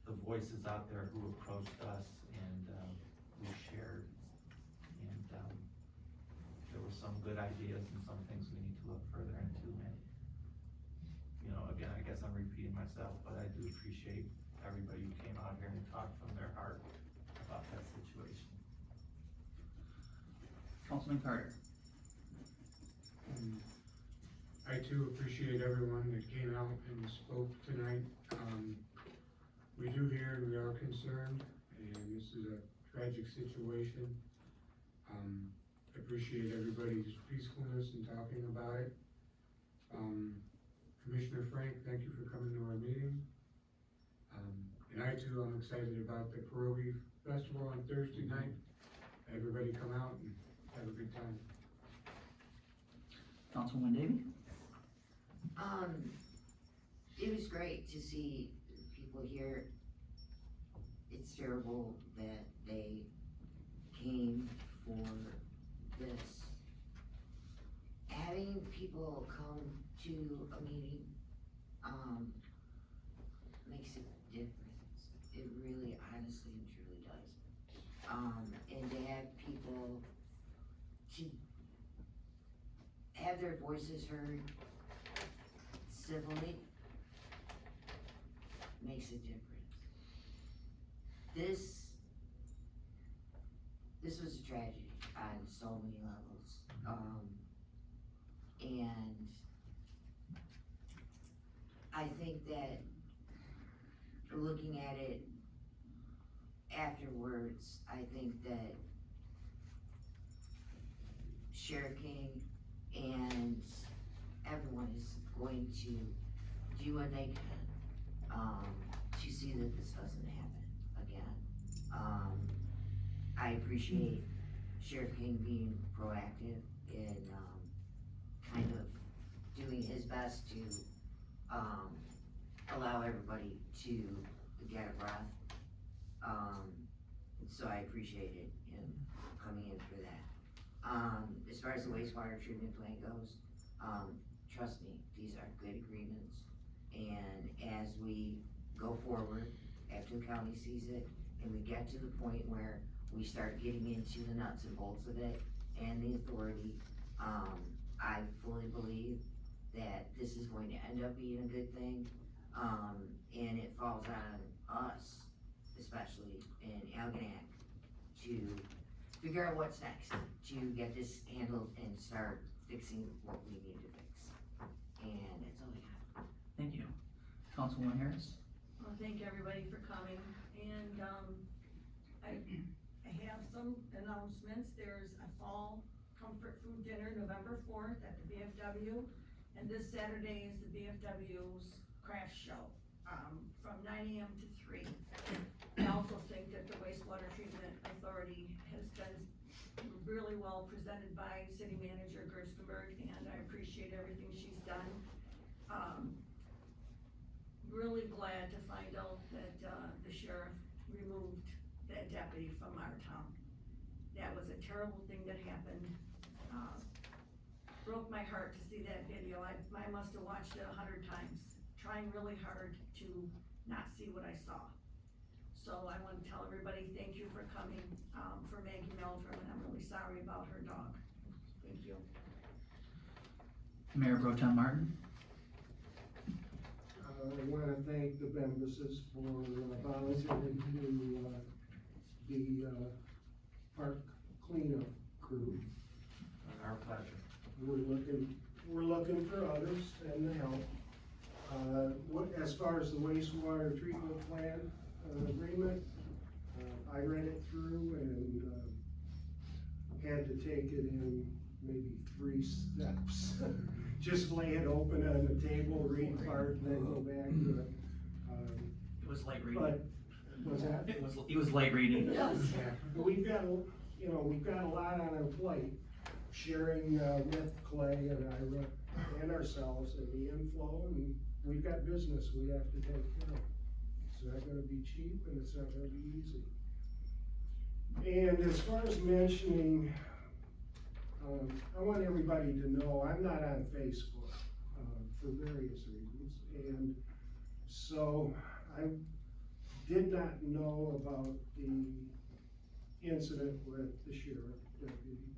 the voices out there who approached us and, we shared. And, there were some good ideas and some things we need to look further into, and, you know, again, I guess I'm repeating myself, but I do appreciate everybody who came out here and talked from their heart about that situation. Councilman Carter. I too appreciate everyone that came out and spoke tonight. We do hear and we are concerned, and this is a tragic situation. Appreciate everybody's peacefulness in talking about it. Commissioner Frank, thank you for coming to our meeting. And I too, I'm excited about the Pierogi Festival on Thursday night. Everybody come out and have a good time. Councilwoman Davy? It was great to see people here. It's terrible that they came for this. Having people come to a meeting, makes a difference. It really, honestly and truly does. And to have people to have their voices heard civilly makes a difference. This was a tragedy on so many levels. And I think that looking at it afterwards, I think that Sheriff King and everyone is going to do what they can to see that this doesn't happen again. I appreciate Sheriff King being proactive in kind of doing his best to allow everybody to get a breath. So I appreciated him coming in for that. As far as the wastewater treatment plant goes, trust me, these are good agreements. And as we go forward, after the county sees it, and we get to the point where we start getting into the nuts and bolts of it and the authority, I fully believe that this is going to end up being a good thing. And it falls on us, especially in Algonac, to figure out what's next, to get this handled and start fixing what we need to fix. And that's all I have. Thank you. Councilwoman Harris? Well, thank everybody for coming, and, I have some announcements. There's a fall comfort food dinner November 4th at the VFW, and this Saturday is the VFW's craft show, from 9 AM to 3. I also think that the wastewater treatment authority has been really well presented by City Manager Gerstenberg, and I appreciate everything she's done. Really glad to find out that, the sheriff removed that deputy from our town. That was a terrible thing that happened. Broke my heart to see that video. I must have watched it 100 times, trying really hard to not see what I saw. So I want to tell everybody, thank you for coming, for Maggie Meldrum, and I'm really sorry about her dog. Thank you. Mayor Pro Tem Martin? I want to thank the Bembuses for volunteering to be park cleanup crew. Our pleasure. We're looking for others and to help. As far as the wastewater treatment plant agreement, I read it through and had to take it in maybe 3 steps. Just lay it open on the table, read part, and then go back to it. It was light reading. But, what's that? It was light reading. Yes. We've got a lot on our plate, sharing with Clay and Ira and ourselves and the inflow, and we've got business we have to take care of. It's not gonna be cheap and it's not gonna be easy. And as far as mentioning, I want everybody to know I'm not on Facebook for various reasons, and so I did not know about the incident with the sheriff deputy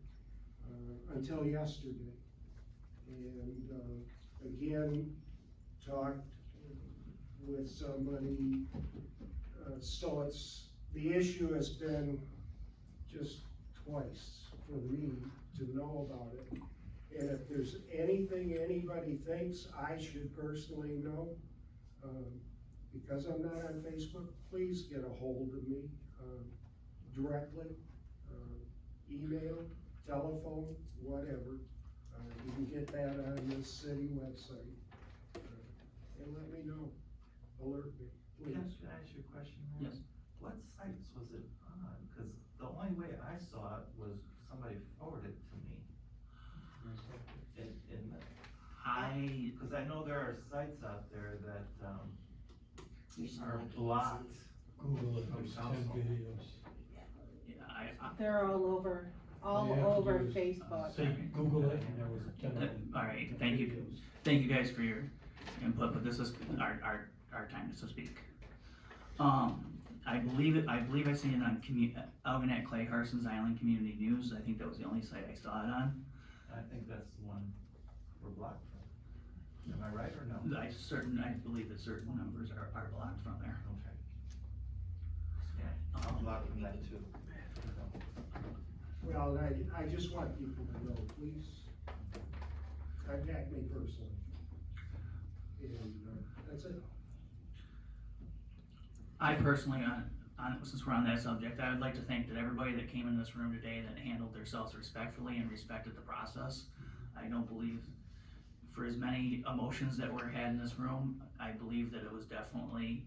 until yesterday, and again talked with somebody. So the issue has been just twice for me to know about it. And if there's anything anybody thinks I should personally know, because I'm not on Facebook, please get a hold of me directly, email, telephone, whatever. You can get that on the city website, and let me know, alert me, please. Can I ask you a question, Mayor? Yes. What sites was it on? Cause the only way I saw it was somebody forwarded it to me. Cause I know there are sites out there that, are blocked. Google it, from there's 10 council. videos. Yeah, They're all over All you have to do is Facebook. Say Google it, and there was 10 of them. All right, thank you. Thank you guys for your input, but this is our time to speak. I believe I seen it on Algonac Clay Harson's Island Community News. I think that was the only site I saw it on. I think that's the one we're blocked from. Am I right or no? I believe that certain numbers are blocked from there. Okay. Yeah, I'm blocked from that too. Well, I just want people to know, please contact me personally. And that's it. I personally, since we're on that subject, I would like to thank that everybody that came in this room today that handled themselves respectfully and respected the process. I don't believe, for as many emotions that were had in this room, I believe that it was definitely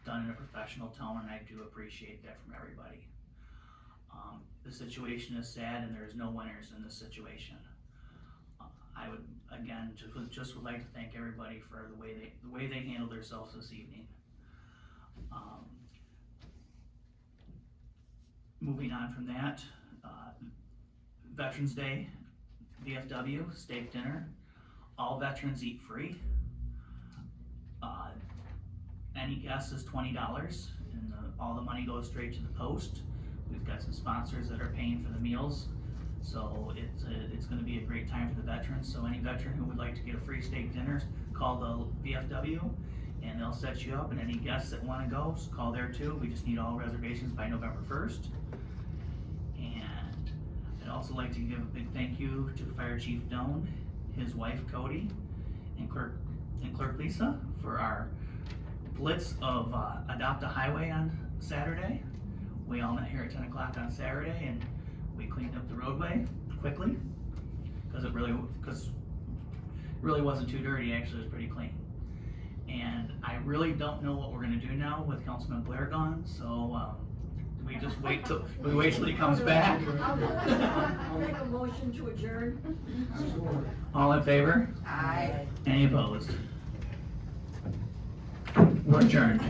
done in a professional tone, and I do appreciate that from everybody. The situation is sad, and there is no winners in this situation. I would, again, just would like to thank everybody for the way they handled themselves this evening. Moving on from that, Veterans Day, VFW, steak dinner. All veterans eat free. Any guest is $20, and all the money goes straight to the post. We've got some sponsors that are paying for the meals, so it's going to be a great time for the veterans. So any veteran who would like to get a free steak dinner, call the VFW, and they'll set you up. And any guests that want to go, call there too. We just need all reservations by November 1st. And I'd also like to give a big thank you to Fire Chief Doan, his wife Cody, and Clerk Lisa for our blitz of Adopt a Highway on Saturday. We all met here at 10 o'clock on Saturday and we cleaned up the roadway quickly because it really wasn't too dirty. Actually, it was pretty clean. And I really don't know what we're gonna do now with Councilman Blair gone, so do we just wait till he comes back? I'll make a motion to adjourn. All in favor? Aye. Any opposed? We're adjourned.